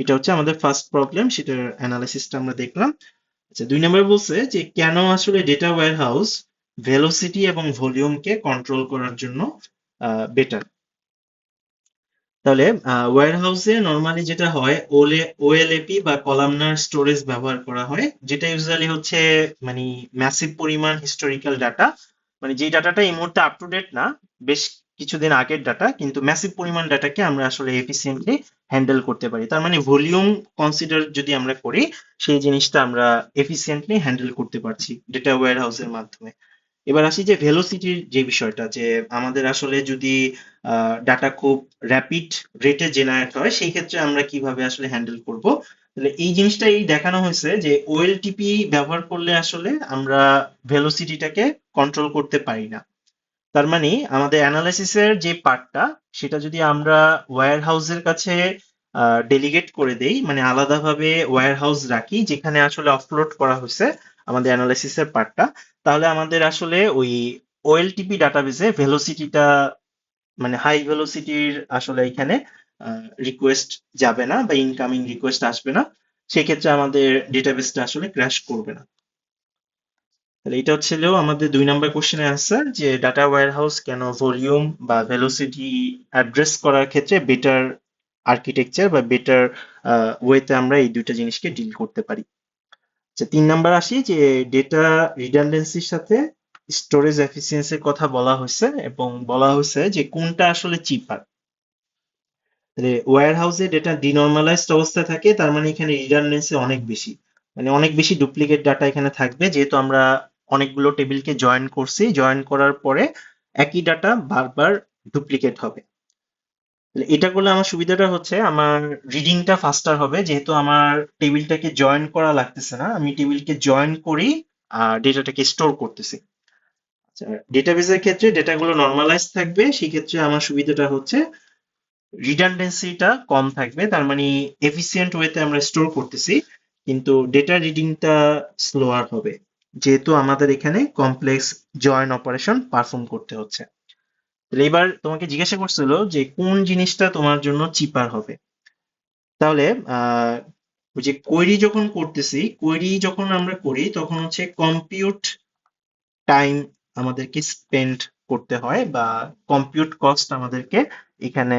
এটা হচ্ছে আমাদের ফার্স্ট প্রবলেম, সেটার অ্যানালাইসিসটা আমরা দেখলাম। আচ্ছা, 2 নম্বর বলছে যে কেন আসলে ডেটা ওয়্যারহাউস ভেলোসিটি এবং ভলিউমকে কন্ট্রোল করার জন্য বেটার। তাহলে ওয়্যারহাউসে নর্মালি যেটা হয়, ওএলএপি বা কলামনার স্টোরেজ ব্যবহার করা হয়, যেটা ইউজুয়ালি হচ্ছে মানে ম্যাসিভ পরিমাণ হিস্টোরিক্যাল ডাটা, মানে যে ডাটাটা এই মুহূর্তে আপ টু ডেট না, বেশ কিছুদিন আগের ডাটা, কিন্তু ম্যাসিভ পরিমাণ ডাটাকে আমরা আসলে এফিসিয়েন্টলি হ্যান্ডেল করতে পারি। তার মানে ভলিউম কনসিডার যদি আমরা করি, সেই জিনিসটা আমরা এফিসিয়েন্টলি হ্যান্ডেল করতে পারছি ডেটা ওয়্যারহাউসের মাধ্যমে। এবার আসি যে ভেলোসিটির যে বিষয়টা, যে আমাদের আসলে যদি ডাটা খুব র্যাপিড রেটে জেনারেট হয়, সেই ক্ষেত্রে আমরা কিভাবে আসলে হ্যান্ডেল করব। তাহলে এই জিনিসটাই দেখানো হয়েছে যে ওএলটিপি ব্যবহার করলে আসলে আমরা ভেলোসিটিটাকে কন্ট্রোল করতে পারি না। তার মানে আমাদের অ্যানালাইসিসের যে পার্টটা, সেটা যদি আমরা ওয়্যার হাউসের কাছে ডেলিগেট করে দেই, মানে আলাদাভাবে ওয়্যার হাউস রাখি যেখানে আসলে অফলোড করা হয়েছে আমাদের অ্যানালাইসিসের পার্টটা, তাহলে আমাদের আসলে ওই ওএলটিপি ডাটাবেসে ভেলোসিটিটা, মানে হাই ভেলোসিটির আসলে এখানে রিকোয়েস্ট যাবে না বা ইনকামিং রিকোয়েস্ট আসবে না। সেক্ষেত্রে আমাদের ডেটাবেসটা আসলে ক্র্যাশ করবে না। তাহলে এটা হচ্ছিল আমাদের 2 নম্বর কোশ্চেনের অ্যান্সার, যে ডাটা ওয়্যারহাউস কেন ভলিউম বা ভেলোসিটি অ্যাড্রেস করার ক্ষেত্রে বেটার আর্কিটেকচার বা বেটার ওয়েতে আমরা এই দুইটা জিনিসকে ডিল করতে পারি। আচ্ছা, 3 নম্বর আসি যে ডেটা রিডান্ডেন্সির সাথে স্টোরেজ এফিসিয়েন্সির কথা বলা হয়েছে, এবং বলা হয়েছে যে কোনটা আসলে চিপার। ওয়্যার হাউসে ডেটা ডিনর্মালাইজড অবস্থায় থাকে, তার মানে এখানে রিডান্ডেন্সি অনেক বেশি, মানে অনেক বেশি ডুপ্লিকেট ডাটা এখানে থাকবে, যেহেতু আমরা অনেকগুলো টেবিলকে জয়েন করছি, জয়েন করার পরে একই ডাটা বারবার ডুপ্লিকেট হবে। তাহলে এটা করলে আমার সুবিধাটা হচ্ছে আমার রিডিংটা ফাস্টার হবে, যেহেতু আমার টেবিলটাকে জয়েন করা লাগতেছে না, আমি টেবিলকে জয়েন করি আর ডেটাটাকে স্টোর করতেছি। আচ্ছা, ডেটাবেসের ক্ষেত্রে ডেটাগুলো নর্মালাইজ থাকবে, সেই ক্ষেত্রে আমার সুবিধাটা হচ্ছে রিডান্ডেন্সিটা কম থাকবে, তার মানে এফিসিয়েন্ট ওয়েতে আমরা স্টোর করতেছি, কিন্তু ডেটা রিডিংটা স্লোয়ার হবে, যেহেতু আমাদের এখানে কমপ্লেক্স জয়েন অপারেশন পারফর্ম করতে হচ্ছে। তাহলে এবার তোমাকে জিজ্ঞাসা করছিল যে কোন জিনিসটা তোমার জন্য চিপার হবে। তাহলে ওই যে কোয়েরি যখন করতেছি, কোয়েরি যখন আমরা করি তখন হচ্ছে কম্পিউট টাইম আমাদেরকে স্পেন্ড করতে হয়, বা কম্পিউট কস্ট আমাদেরকে এখানে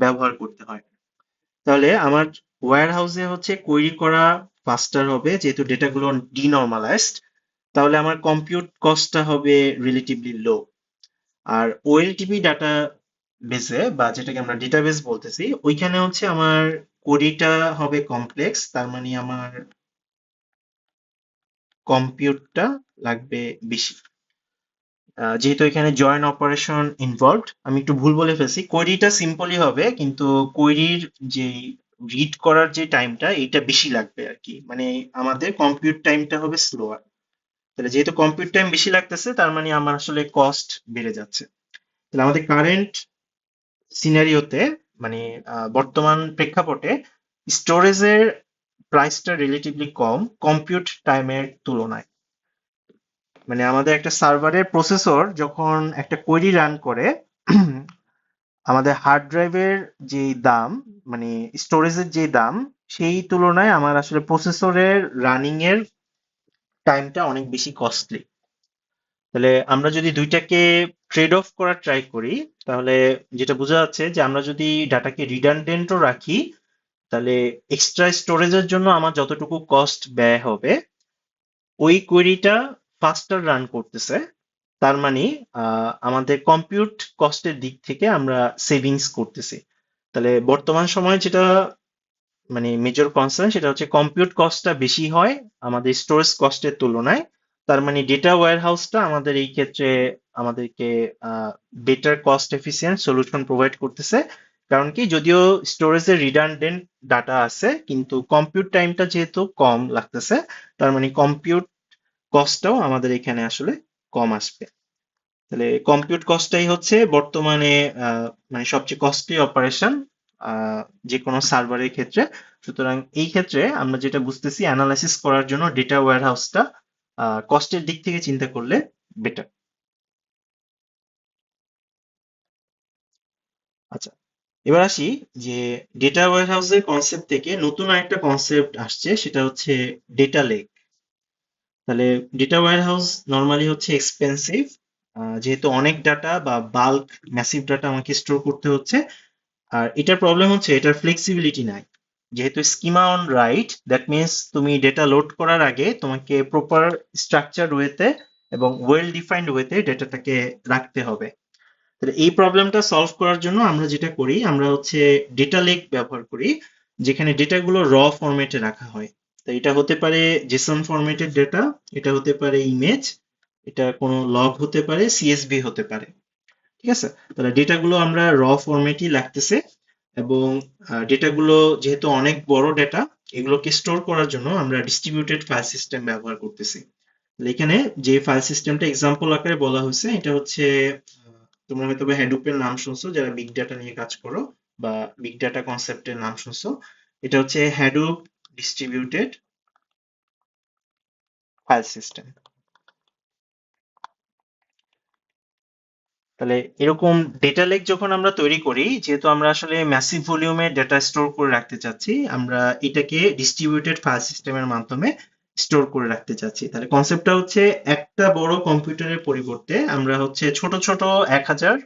ব্যবহার করতে হয়। তাহলে আমার ওয়্যার হাউসে হচ্ছে কোয়েরি করা ফাস্টার হবে, যেহেতু ডেটাগুলো ডিনর্মালাইজড, তাহলে আমার কম্পিউট কস্টটা হবে রিলেটিভলি লো। আর ওএলটিপি ডাটা বেসে বা যেটাকে আমরা ডেটাবেস বলতেছি, ওইখানে হচ্ছে আমার কোয়েরিটা হবে কমপ্লেক্স, তার মানে আমার কম্পিউটটা লাগবে বেশি। যেহেতু এখানে জয়েন অপারেশন ইনভলভড, আমি একটু ভুল বলে ফেলছি, কোয়েরিটা সিম্পলই হবে, কিন্তু কোয়েরির যে রিড করার যে টাইমটা এটা বেশি লাগবে আর কি, মানে আমাদের কম্পিউট টাইমটা হবে স্লোয়ার। তাহলে যেহেতু কম্পিউট টাইম বেশি লাগতেছে, তার মানে আমার আসলে কস্ট বেড়ে যাচ্ছে। তাহলে আমাদের কারেন্ট সিনারিওতে, মানে বর্তমান প্রেক্ষাপটে স্টোরেজের প্রাইসটা রিলেটিভলি কম কম্পিউট টাইমের তুলনায়। মানে আমাদের একটা সার্ভারের প্রসেসর যখন একটা কোয়েরি রান করে, আমাদের হার্ড ড্রাইভের যে দাম, মানে স্টোরেজের যে দাম, সেই তুলনায় আমার আসলে প্রসেসরের রানিং এর টাইমটা অনেক বেশি কস্টলি। তাহলে আমরা যদি দুইটাকে ট্রেড অফ করার ট্রাই করি, তাহলে যেটা বোঝা যাচ্ছে যে আমরা যদি ডাটাকে রিডান্ডেন্টও রাখি, তাহলে এক্সট্রা স্টোরেজের জন্য আমার যতটুকু কস্ট ব্যয় হবে ওই কোয়েরিটা ফাস্টার রান করতেছে। তার মানে আমাদের কম্পিউট কস্টের দিক থেকে আমরা সেভিংস করতেছি। তাহলে বর্তমান সময়ে যেটা মানে মেজর কনসার্ন সেটা হচ্ছে কম্পিউট কস্টটা বেশি হয় আমাদের স্টোরেজ কস্টের তুলনায়। তার মানে ডেটা ওয়্যার হাউসটা আমাদের এই ক্ষেত্রে আমাদেরকে better cost efficient solution provide করতেছে। কারণ কি, যদিও স্টোরেজের রিডান্ডেন্ট ডাটা আছে কিন্তু কম্পিউট টাইমটা যেহেতু কম লাগতেছে, তার মানে কম্পিউট কস্টটাও আমাদের এখানে আসলে কম আসবে। তাহলে কম্পিউট কস্টটাই হচ্ছে বর্তমানে মানে সবচেয়ে কস্টলি অপারেশন যে কোনো সার্ভারের ক্ষেত্রে। সুতরাং এই ক্ষেত্রে আমরা যেটা বুঝতেছি, অ্যানালাইসিস করার জন্য ডেটা ওয়্যার হাউসটা কস্টের দিক থেকে চিন্তা করলে বেটার। আচ্ছা, এবার আসি যে ডেটা ওয়্যার হাউসের কনসেপ্ট থেকে নতুন আরেকটা কনসেপ্ট আসছে, সেটা হচ্ছে ডেটা লেক। তাহলে ডেটা ওয়্যার হাউস নর্মালি হচ্ছে এক্সপেন্সিভ, যেহেতু অনেক ডাটা বা বাল্ক ম্যাসিভ ডাটা আমাকে স্টোর করতে হচ্ছে। আর এটার প্রবলেম হচ্ছে এটার ফ্লেক্সিবিলিটি নাই। যেহেতু schema on write, that means তুমি ডেটা লোড করার আগে তোমাকে প্রপার স্ট্রাকচার ওয়েতে এবং ওয়েল ডিফাইন্ড ওয়েতে ডেটাটাকে রাখতে হবে। তাহলে এই প্রবলেমটা সলভ করার জন্য আমরা যেটা করি, আমরা হচ্ছে ডেটা লেক ব্যবহার করি, যেখানে ডেটাগুলো র ফরম্যাটে রাখা হয়। তো এটা হতে পারে জেসন ফরম্যাটের ডেটা, এটা হতে পারে ইমেজ, এটা কোনো লগ হতে পারে, সিএসভি হতে পারে। ঠিক আছে? তাহলে ডেটাগুলো আমরা র ফরম্যাটই লাগতেছে। এবং ডেটাগুলো যেহেতু অনেক বড় ডেটা, এগুলোকে স্টোর করার জন্য আমরা ডিস্ট্রিবিউটেড ফাইল সিস্টেম ব্যবহার করতেছি। তাহলে এখানে যে ফাইল সিস্টেমটা এক্সাম্পল আকারে বলা হয়েছে, এটা হচ্ছে তোমরা হয়তো বা হ্যাডুপের নাম শুনছো যারা বিগ ডাটা নিয়ে কাজ করো, বা বিগ ডাটা কনসেপ্টের নাম শুনছো। এটা হচ্ছে হ্যাডুপ ডিস্ট্রিবিউটেড ফাইল সিস্টেম। তাহলে এরকম ডেটা লেক যখন আমরা তৈরি করি, যেহেতু আমরা আসলে ম্যাসিভ ভলিউমে ডেটা স্টোর করে রাখতে চাচ্ছি, আমরা এটাকে ডিস্ট্রিবিউটেড ফাইল সিস্টেমের মাধ্যমে স্টোর করে রাখতে চাচ্ছি। তাহলে কনসেপ্টটা হচ্ছে একটা বড় কম্পিউটারের পরিবর্তে আমরা হচ্ছে ছোট ছোট 1000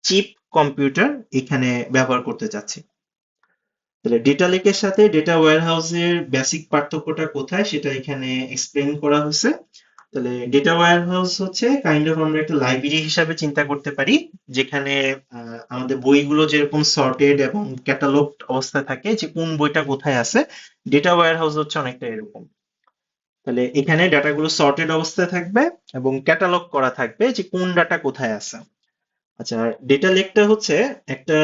চিপ কম্পিউটার এখানে ব্যবহার করতে চাচ্ছি। তাহলে ডেটা লেকের সাথে ডেটা ওয়্যার হাউসের বেসিক পার্থক্যটা কোথায় সেটা এখানে এক্সপ্লেন করা হয়েছে। তাহলে ডেটা ওয়্যার হাউস হচ্ছে কাইন্ড অফ আমরা একটা লাইব্রেরি হিসাবে চিন্তা করতে পারি, যেখানে আমাদের বইগুলো যেরকম সর্টেড এবং ক্যাটালগ অবস্থায় থাকে যে কোন বইটা কোথায় আছে, ডেটা ওয়্যার হাউস হচ্ছে অনেকটা এরকম। তাহলে এখানে ডাটাগুলো সর্টেড অবস্থায় থাকবে এবং ক্যাটালগ করা থাকবে যে কোন ডাটা কোথায় আছে। আচ্ছা, ডেটা লেকটা হচ্ছে একটা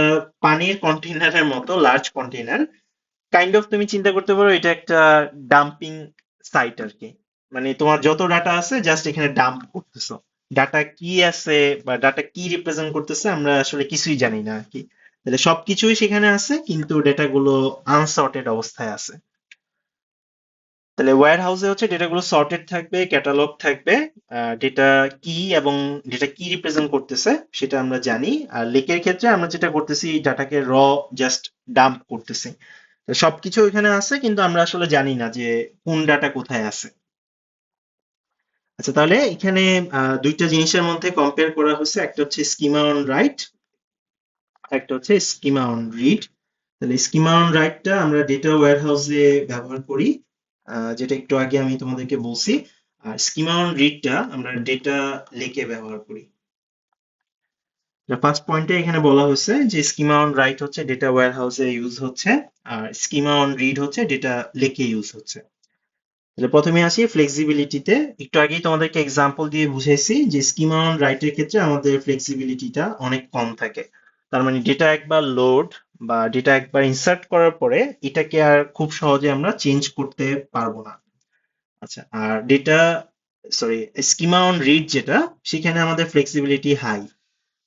পানির কন্টেইনারের মতো, লার্জ কন্টেইনার। কাইন্ড অফ তুমি চিন্তা করতে পারো এটা একটা ডাম্পিং সাইট আর কি। মানে তোমার যত ডাটা আছে জাস্ট এখানে ডাম্প করতেছো। ডাটা কি আছে বা ডাটা কি রিপ্রেজেন্ট করতেছে আমরা আসলে কিছুই জানি না আর কি। তাহলে সবকিছুই সেখানে আছে কিন্তু ডেটাগুলো আনসর্টেড অবস্থায় আছে। তাহলে ওয়্যার হাউসে হচ্ছে ডেটাগুলো সর্টেড থাকবে, ক্যাটালগ থাকবে, ডেটা কি এবং ডেটা কি রিপ্রেজেন্ট করতেছে সেটা আমরা জানি। আর লেকের ক্ষেত্রে আমরা যেটা করতেছি, ডাটাকে র জাস্ট ডাম্প করতেছি। তো সবকিছু এখানে আছে কিন্তু আমরা আসলে জানি না যে কোন ডাটা কোথায় আছে। আচ্ছা, তাহলে এখানে দুইটা জিনিসের মধ্যে কম্পেয়ার করা হচ্ছে, একটা হচ্ছে স্কিমা অন রাইট, একটা হচ্ছে স্কিমা অন রিড। তাহলে স্কিমা অন রাইটটা আমরা ডেটা ওয়্যার হাউসে ব্যবহার করি, যেটা একটু আগে আমি তোমাদেরকে বলছি। আর স্কিমা অন রিডটা আমরা ডেটা লেকে ব্যবহার করি। ফার্স্ট পয়েন্টে এখানে বলা হয়েছে যে স্কিমা অন রাইট হচ্ছে ডেটা ওয়্যার হাউসে ইউজ হচ্ছে, আর স্কিমা অন রিড হচ্ছে ডেটা লেকে ইউজ হচ্ছে। তাহলে প্রথমে আসি ফ্লেক্সিবিলিটিতে। একটু আগেই তোমাদেরকে এক্সাম্পল দিয়ে বুঝাইছি যে স্কিমা অন রাইটের ক্ষেত্রে আমাদের ফ্লেক্সিবিলিটিটা অনেক কম থাকে। তার মানে ডেটা একবার লোড বা ডেটা একবার ইনসার্ট করার পরে এটাকে আর খুব সহজে আমরা চেঞ্জ করতে পারবো না। আচ্ছা, আর data sorry schema on read যেটা, সেখানে আমাদের ফ্লেক্সিবিলিটি হাই।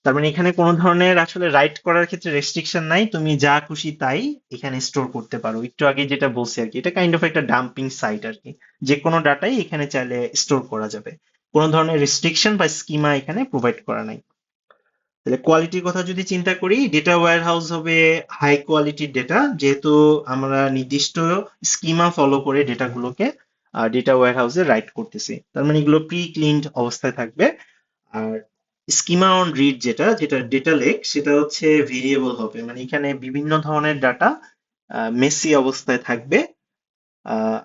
তার মানে এখানে কোনো ধরনের আসলে রাইট করার ক্ষেত্রে রেস্ট্রিকশন নাই, তুমি যা খুশি তাই এখানে স্টোর করতে পারো। একটু আগে যেটা বলছি আর কি, এটা কাইন্ড অফ একটা ডাম্পিং সাইট আর কি। যে কোনো ডাটাই এখানে চাইলে স্টোর করা যাবে, কোনো ধরনের রেস্ট্রিকশন বা স্কিমা এখানে প্রোভাইড করা নাই। তাহলে কোয়ালিটির কথা যদি চিন্তা করি, ডেটা ওয়্যার হাউস হবে হাই কোয়ালিটির ডেটা, যেহেতু আমরা নির্দিষ্ট স্কিমা ফলো করে ডেটাগুলোকে ডেটা ওয়্যার হাউসে রাইট করতেছি, তার মানে এগুলো প্রি ক্লিনড অবস্থায় থাকবে। আর স্কিমা অন রিড যেটা যেটা ডেটা লেক, সেটা হচ্ছে ভেরিয়েবল হবে, মানে এখানে বিভিন্ন ধরনের ডাটা মেসি অবস্থায় থাকবে।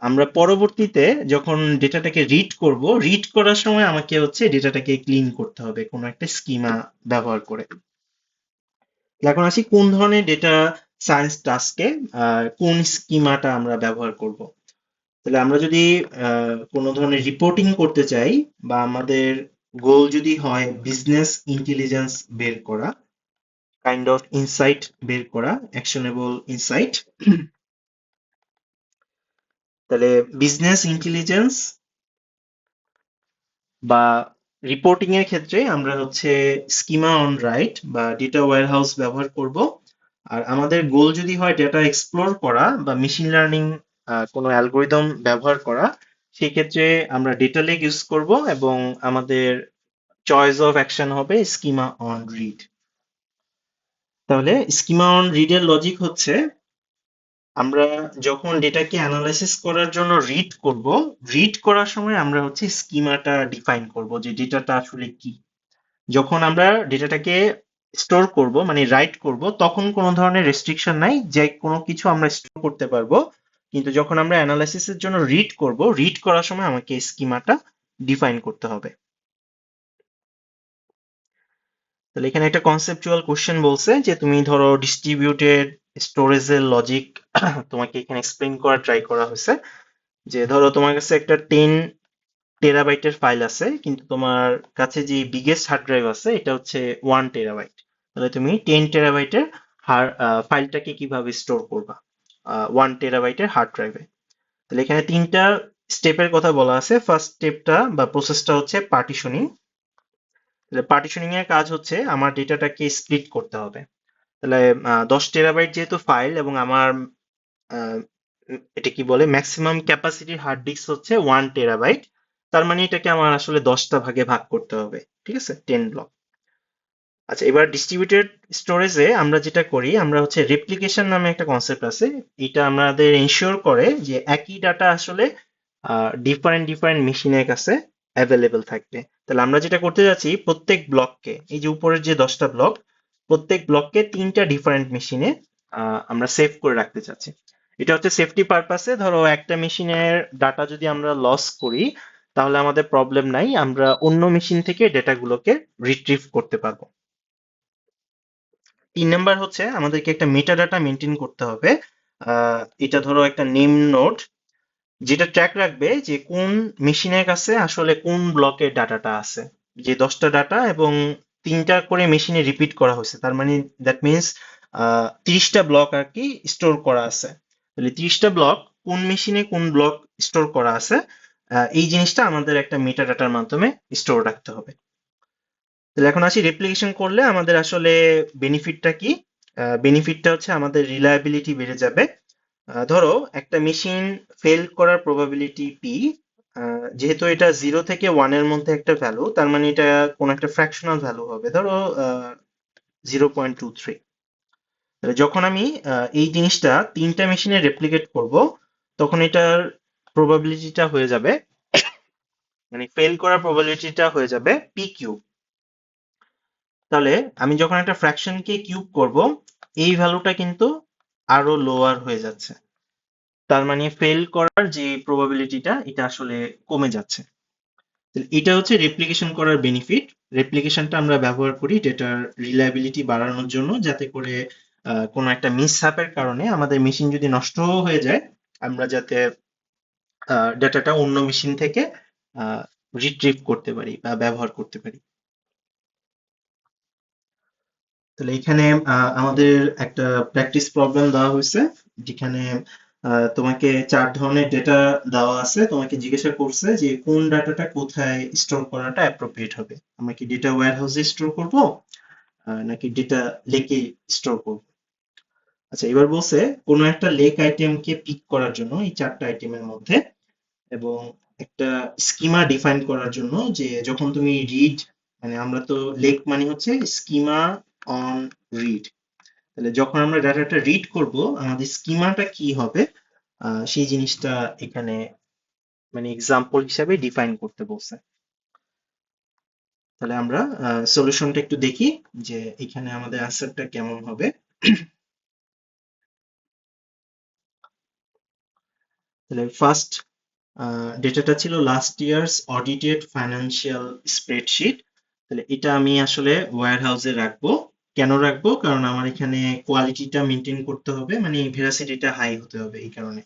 আমরা পরবর্তীতে যখন ডেটাটাকে রিড করব, রিড করার সময় আমাকে হচ্ছে ডেটাটাকে ক্লিন করতে হবে কোনো একটা স্কিমা ব্যবহার করে। এখন আসি কোন ধরনের ডেটা সায়েন্স টাস্কে কোন স্কিমাটা আমরা ব্যবহার করব। তাহলে আমরা যদি কোনো ধরনের রিপোর্টিং করতে চাই, বা আমাদের গোল যদি হয় বিজনেস ইন্টেলিজেন্স বের করা, কাইন্ড অফ ইনসাইট বের করা, অ্যাকশনেবল ইনসাইট, তাহলে বিজনেস ইন্টেলিজেন্স বা রিপোর্টিং এর ক্ষেত্রে আমরা হচ্ছে স্কিমা অন রাইট বা ডেটা ওয়্যারহাউস ব্যবহার করব। আর আমাদের গোল যদি হয় ডেটা এক্সপ্লোর করা বা মেশিন লার্নিং কোনো অ্যালগোরিদম ব্যবহার করা, সেই ক্ষেত্রে আমরা ডেটা লেক ইউজ করব, এবং আমাদের চয়েস অফ অ্যাকশন হবে স্কিমা অন রিড। তাহলে স্কিমা অন রিড এর লজিক হচ্ছে, আমরা যখন ডেটাকে অ্যানালাইসিস করার জন্য রিড করব, রিড করার সময় আমরা হচ্ছে স্কিমাটা ডিফাইন করব যে ডেটাটা আসলে কি। যখন আমরা ডেটাটাকে স্টোর করব মানে রাইট করব, তখন কোনো ধরনের রেস্ট্রিকশন নাই, যে কোনো কিছু আমরা স্টোর করতে পারবো। কিন্তু যখন আমরা অ্যানালাইসিসের জন্য রিড করব, রিড করার সময় আমাকে স্কিমাটা ডিফাইন করতে হবে। তাহলে এখানে একটা কনসেপচুয়াল কোশ্চেন বলছে যে তুমি ধরো ডিস্ট্রিবিউটেড স্টোরেজের লজিক তোমাকে এখানে এক্সপ্লেইন করা ট্রাই করা হয়েছে। যে ধরো তোমার কাছে একটা 10 টেরাবাইটের ফাইল আছে, কিন্তু তোমার কাছে যে বিগেস্ট হার্ড ড্রাইভ আছে এটা হচ্ছে 1 টেরাবাইট। তাহলে তুমি 10 টেরাবাইটের ফাইলটাকে কিভাবে স্টোর করবা 1 টেরাবাইটের হার্ড ড্রাইভে? তাহলে এখানে তিনটা স্টেপের কথা বলা আছে। ফার্স্ট স্টেপটা বা প্রসেসটা হচ্ছে পার্টিশনিং। তাহলে পার্টিশনিং এর কাজ হচ্ছে আমার ডেটাটাকে স্প্লিট করতে হবে। তাহলে 10 টেরাবাইট যেহেতু ফাইল, এবং আমার আহ, এটা কি বলে ম্যাক্সিমাম ক্যাপাসিটি হার্ড ডিস্ক হচ্ছে 1 টেরাবাইট, তার মানে এটাকে আমার আসলে 10টা ভাগে ভাগ করতে হবে, ঠিক আছে, 10 ব্লক। আচ্ছা, এবার ডিস্ট্রিবিউটেড স্টোরেজে আমরা যেটা করি, আমরা হচ্ছে রেপ্লিকেশন নামে একটা কনসেপ্ট আছে। এটা আমাদের এনশিওর করে যে একই ডাটা আসলে ডিফারেন্ট ডিফারেন্ট মেশিনের কাছে অ্যাভেলেবেল থাকবে। তাহলে আমরা যেটা করতে যাচ্ছি, প্রত্যেক ব্লককে, এই যে উপরের যে 10টা ব্লক, প্রত্যেক ব্লককে 3টা ডিফারেন্ট মেশিনে আমরা সেভ করে রাখতে চাচ্ছি। এটা হচ্ছে সেফটি পারপাসে। ধরো একটা মেশিনের ডাটা যদি আমরা লস করি, তাহলে আমাদের প্রবলেম নাই, আমরা অন্য মেশিন থেকে ডেটাগুলোকে রিট্রিভ করতে পারবো। 3 নাম্বার হচ্ছে আমাদেরকে একটা মেটা ডাটা মেনটেন করতে হবে। এটা ধরো একটা নেম নোড, যেটা ট্র্যাক রাখবে যে কোন মেশিনের কাছে আসলে কোন ব্লকের ডাটাটা আছে। যে 10টা ডাটা এবং 3টা করে মেশিনে রিপিট করা হয়েছে, তার মানে দ্যাট মিনস 30টা ব্লক আর কি স্টোর করা আছে। তাহলে 30টা ব্লক কোন মেশিনে কোন ব্লক স্টোর করা আছে, এই জিনিসটা আমাদের একটা মেটা ডাটার মাধ্যমে স্টোর রাখতে হবে। তাহলে এখন আসি, রেপ্লিকেশন করলে আমাদের আসলে বেনিফিটটা কি। বেনিফিটটা হচ্ছে আমাদের রিলায়েবিলিটি বেড়ে যাবে। ধরো একটা মেশিন ফেল করার প্রবাবিলিটি পি, যেহেতু এটা 0 থেকে 1-এর মধ্যে একটা ভ্যালু, তার মানে এটা কোন একটা ফ্র্যাকশনাল ভ্যালু হবে, ধরো 0.23। তাহলে যখন আমি এই জিনিসটা 3টা মেশিনে রেপ্লিকেট করব, তখন এটার প্রবাবিলিটিটা হয়ে যাবে, মানে ফেল করার প্রবাবিলিটিটা হয়ে যাবে পি কিউব। তাহলে আমি যখন একটা ফ্র্যাকশনকে কিউব করব, এই ভ্যালুটা কিন্তু আরো লোয়ার হয়ে যাচ্ছে, তার মানে ফেল করার যে প্রবাবিলিটিটা এটা আসলে কমে যাচ্ছে। এটা হচ্ছে রেপ্লিকেশন করার বেনিফিট। রেপ্লিকেশনটা আমরা ব্যবহার করি ডেটার রিলায়েবিলিটি বাড়ানোর জন্য, যাতে করে কোনো একটা মিসহ্যাপের কারণে আমাদের মেশিন যদি নষ্ট হয়ে যায়, আমরা যাতে ডেটাটা অন্য মেশিন থেকে রিট্রিভ করতে পারি বা ব্যবহার করতে পারি। তাহলে এখানে আমাদের একটা প্র্যাকটিস প্রবলেম দেওয়া হয়েছে, যেখানে তোমাকে 4 ধরনের ডেটা দেওয়া আছে। তোমাকে জিজ্ঞাসা করছে যে কোন ডাটাটা কোথায় স্টোর করাটা অ্যাপ্রোপ্রিয়েট হবে। আমরা কি ডেটা ওয়্যার হাউসে স্টোর করবো, নাকি ডেটা লেকে স্টোর করবো? আচ্ছা, এবার বলছে কোনো একটা লেক আইটেমকে পিক করার জন্য এই 4টা আইটেমের মধ্যে, এবং একটা স্কিমা ডিফাইন করার জন্য, যে যখন তুমি রিড মানে আমরা তো লেক মানে হচ্ছে স্কিমা অন রিড। তাহলে যখন আমরা ডাটাটা রিড করব আমাদের স্কিমাটা কি হবে, সেই জিনিসটা এখানে মানে এক্সাম্পল হিসাবে ডিফাইন করতে বলছে। তাহলে আমরা সলিউশনটা একটু দেখি যে এখানে আমাদের অ্যান্সারটা কেমন হবে। তাহলে ফার্স্ট ডেটাটা ছিল last years audited financial spreadsheet. তাহলে এটা আমি আসলে ওয়্যার হাউসে রাখবো। কেন রাখবো? কারণ আমার এখানে কোয়ালিটিটা মেনটেন করতে হবে, মানে ভেরাসিটিটা হাই হতে হবে এই কারণে।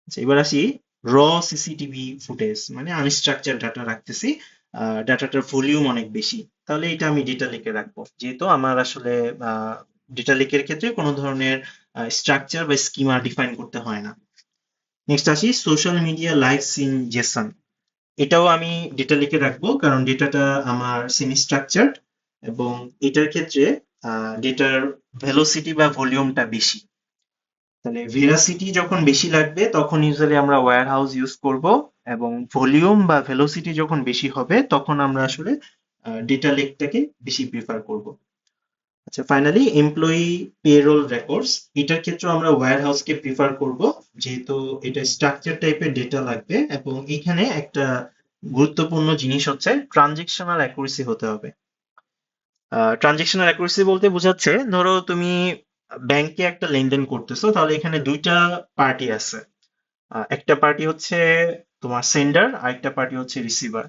আচ্ছা, এবার আসি র সিসিটিভি ফুটেজ, মানে আনস্ট্রাকচার ডাটা রাখতেছি। ডাটাটার ভলিউম অনেক বেশি, তাহলে এটা আমি ডেটা লেকে রাখবো, যেহেতু আমার আসলে ডেটা লেকের ক্ষেত্রে কোনো ধরনের স্ট্রাকচার বা স্কিমা ডিফাইন করতে হয় না। নেক্সট আসি social media lives in Jason. এটাও আমি ডেটা লিখে রাখবো কারণ ডেটাটা আমার সেমি স্ট্রাকচারড এবং এটার ক্ষেত্রে ডেটার ভেলোসিটি বা ভলিউমটা বেশি। তাহলে ভেরাসিটি যখন বেশি লাগবে তখন ইউজুয়ালি আমরা ওয়্যার হাউস ইউজ করব, এবং ভলিউম বা ভেলোসিটি যখন বেশি হবে তখন আমরা আসলে ডেটা লেকটাকে বেশি প্রিফার করব। আচ্ছা, ফাইনালি এমপ্লয়ি পেরোল রেকর্ডস, এটার ক্ষেত্রে আমরা ওয়্যার হাউসকে প্রিফার করব, যেহেতু এটা স্ট্রাকচার টাইপের ডেটা লাগবে এবং এখানে একটা গুরুত্বপূর্ণ জিনিস হচ্ছে ট্রানজেকশনাল অ্যাকুরেসি হতে হবে। ট্রানজেকশনাল অ্যাকুরেসি বলতে বোঝাচ্ছে, ধরো তুমি ব্যাংকে একটা লেনদেন করতেছো, তাহলে এখানে দুইটা পার্টি আছে। একটা পার্টি হচ্ছে তোমার সেন্ডার আর একটা পার্টি হচ্ছে রিসিভার।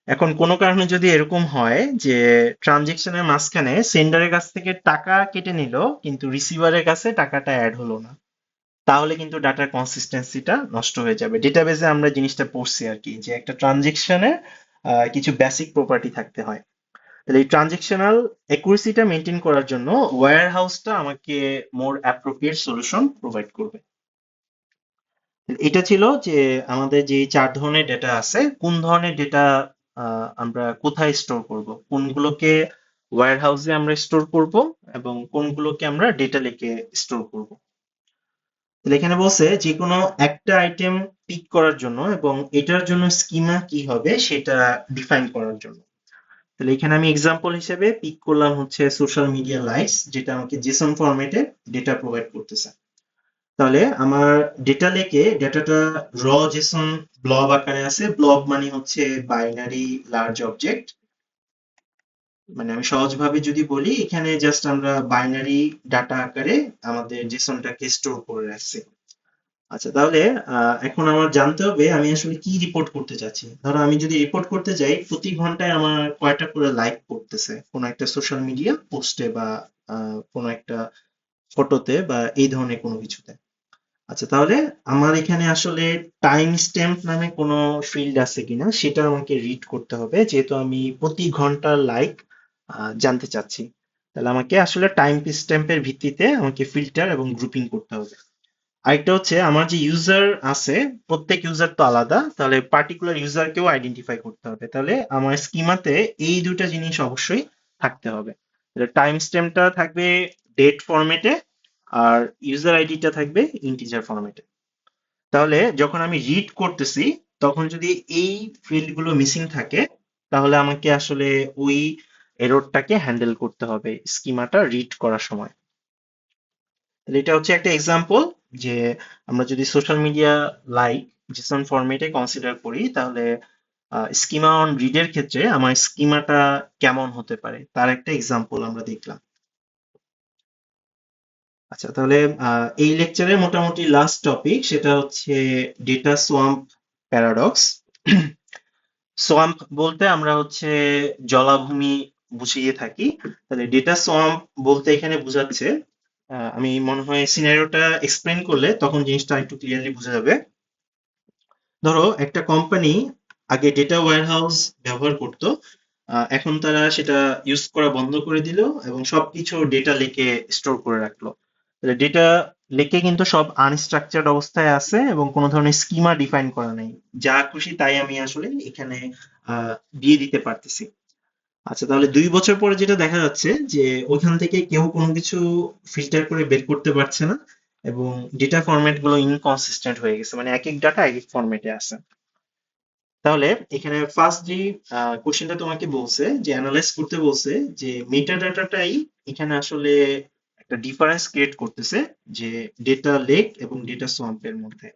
এখন কোনো কারণে যদি এরকম হয় যে ট্রানজেকশনের মাঝখানে সেন্ডারের কাছ থেকে টাকা কেটে নিল কিন্তু রিসিভারের কাছে টাকাটা অ্যাড হলো না, তাহলে কিন্তু ডাটার কনসিস্টেন্সিটা নষ্ট হয়ে যাবে। ডেটাবেজে আমরা জিনিসটা পড়ছি আর কি, যে একটা ট্রানজেকশনে কিছু বেসিক প্রপার্টি থাকতে হয়। তাহলে এই ট্রানজেকশনাল একুরেসিটা মেনটেন করার জন্য ওয়্যার হাউসটা আমাকে মোর অ্যাপ্রোপ্রিয়েট সলিউশন প্রোভাইড করবে। এটা ছিল যে আমাদের যে চার ধরনের ডেটা আছে, কোন ধরনের ডেটা আমরা কোথায় স্টোর করব, কোনগুলোকে ওয়্যার হাউসে আমরা স্টোর করব এবং কোনগুলোকে আমরা ডেটা লেকে স্টোর করব। তাহলে এখানে বলছে যে কোনো একটা আইটেম পিক করার জন্য এবং এটার জন্য স্কিমা কি হবে সেটা ডিফাইন করার জন্য। তাহলে এখানে আমি এক্সাম্পল হিসেবে পিক করলাম হচ্ছে সোশ্যাল মিডিয়া লাইকস, যেটা আমাকে জেসন ফরম্যাটে ডেটা প্রোভাইড করতেছে। তাহলে আমার ডেটা লেকে ডেটাটা র জেসন ব্লব আকারে আছে। ব্লব মানে হচ্ছে বাইনারি লার্জ অবজেক্ট। মানে আমি সহজভাবে যদি বলি, এখানে জাস্ট আমরা বাইনারি ডাটা আকারে আমাদের জেসনটাকে স্টোর করে রাখছি। আচ্ছা, তাহলে এখন আমার জানতে হবে আমি আসলে কি রিপোর্ট করতে চাচ্ছি। ধরো আমি যদি রিপোর্ট করতে যাই প্রতি ঘন্টায় আমার কয়টা করে লাইক পড়তেছে কোনো একটা সোশ্যাল মিডিয়া পোস্টে বা কোনো একটা ফটোতে বা এই ধরনের কোনো কিছুতে। আচ্ছা, তাহলে আমার এখানে আসলে টাইম স্ট্যাম্প নামে কোনো ফিল্ড আছে কিনা সেটা আমাকে রিড করতে হবে, যেহেতু আমি প্রতি ঘন্টার লাইক জানতে চাচ্ছি। তাহলে আমাকে আসলে টাইম স্ট্যাম্পের ভিত্তিতে আমাকে ফিল্টার এবং গ্রুপিং করতে হবে। আরেকটা হচ্ছে আমার যে ইউজার আছে, প্রত্যেক ইউজার তো আলাদা, তাহলে পার্টিকুলার ইউজারকেও আইডেন্টিফাই করতে হবে। তাহলে আমার স্কিমাতে এই দুটা জিনিস অবশ্যই থাকতে হবে। টাইম স্ট্যাম্পটা থাকবে ডেট ফরম্যাটে আর ইউজার আইডিটা থাকবে ইন্টিজার ফরম্যাটে। তাহলে যখন আমি রিড করতেছি তখন যদি এই ফিল্ড গুলো মিসিং থাকে তাহলে আমাকে আসলে ওই এররটাকে হ্যান্ডেল করতে হবে স্কিমাটা রিড করার সময়। তাহলে এটা হচ্ছে একটা এক্সাম্পল যে আমরা যদি সোশ্যাল মিডিয়া লাইক জিসন ফরম্যাটে কনসিডার করি তাহলে স্কিমা অন রিডের ক্ষেত্রে আমার স্কিমাটা কেমন হতে পারে তার একটা এক্সাম্পল আমরা দেখলাম। আচ্ছা, তাহলে এই লেকচারের মোটামুটি লাস্ট টপিক সেটা হচ্ছে ডেটা সোয়াম্প প্যারাডক্স। সোয়াম্প বলতে আমরা হচ্ছে জলাভূমি বুঝিয়ে থাকি। তাহলে ডেটা সোয়াম্প বলতে এখানে বোঝাচ্ছে, আমি মনে হয় সিনারিওটা এক্সপ্লেন করলে তখন জিনিসটা একটু ক্লিয়ারলি বোঝা যাবে। ধরো একটা কোম্পানি আগে ডেটা ওয়্যারহাউস ব্যবহার করতো, এখন তারা সেটা ইউজ করা বন্ধ করে দিল এবং সবকিছু ডেটা লেকে স্টোর করে রাখলো। তাহলে ডেটা লেকে কিন্তু সব আনস্ট্রাকচার্ড অবস্থায় আছে এবং কোনো ধরনের স্কিমা ডিফাইন করা নেই, যা খুশি তাই আমি আসলে এখানে দিয়ে দিতে পারতেছি। আচ্ছা, তাহলে 2 বছর পরে যেটা দেখা যাচ্ছে যে ওইখান থেকে কেউ কোনো কিছু ফিল্টার করে বের করতে পারছে না এবং ডেটা ফরম্যাট গুলো ইনকনসিস্টেন্ট হয়ে গেছে, মানে এক এক ডাটা এক এক ফরম্যাটে আছে। তাহলে এখানে ফার্স্ট যে কোশ্চেনটা তোমাকে বলছে যে অ্যানালাইজ করতে বলছে যে মেটা ডাটাটাই এখানে আসলে একটা ডিফারেন্স ক্রিয়েট করতেছে যে ডেটা লেক এবং ডেটা সোয়াম্পের মধ্যে।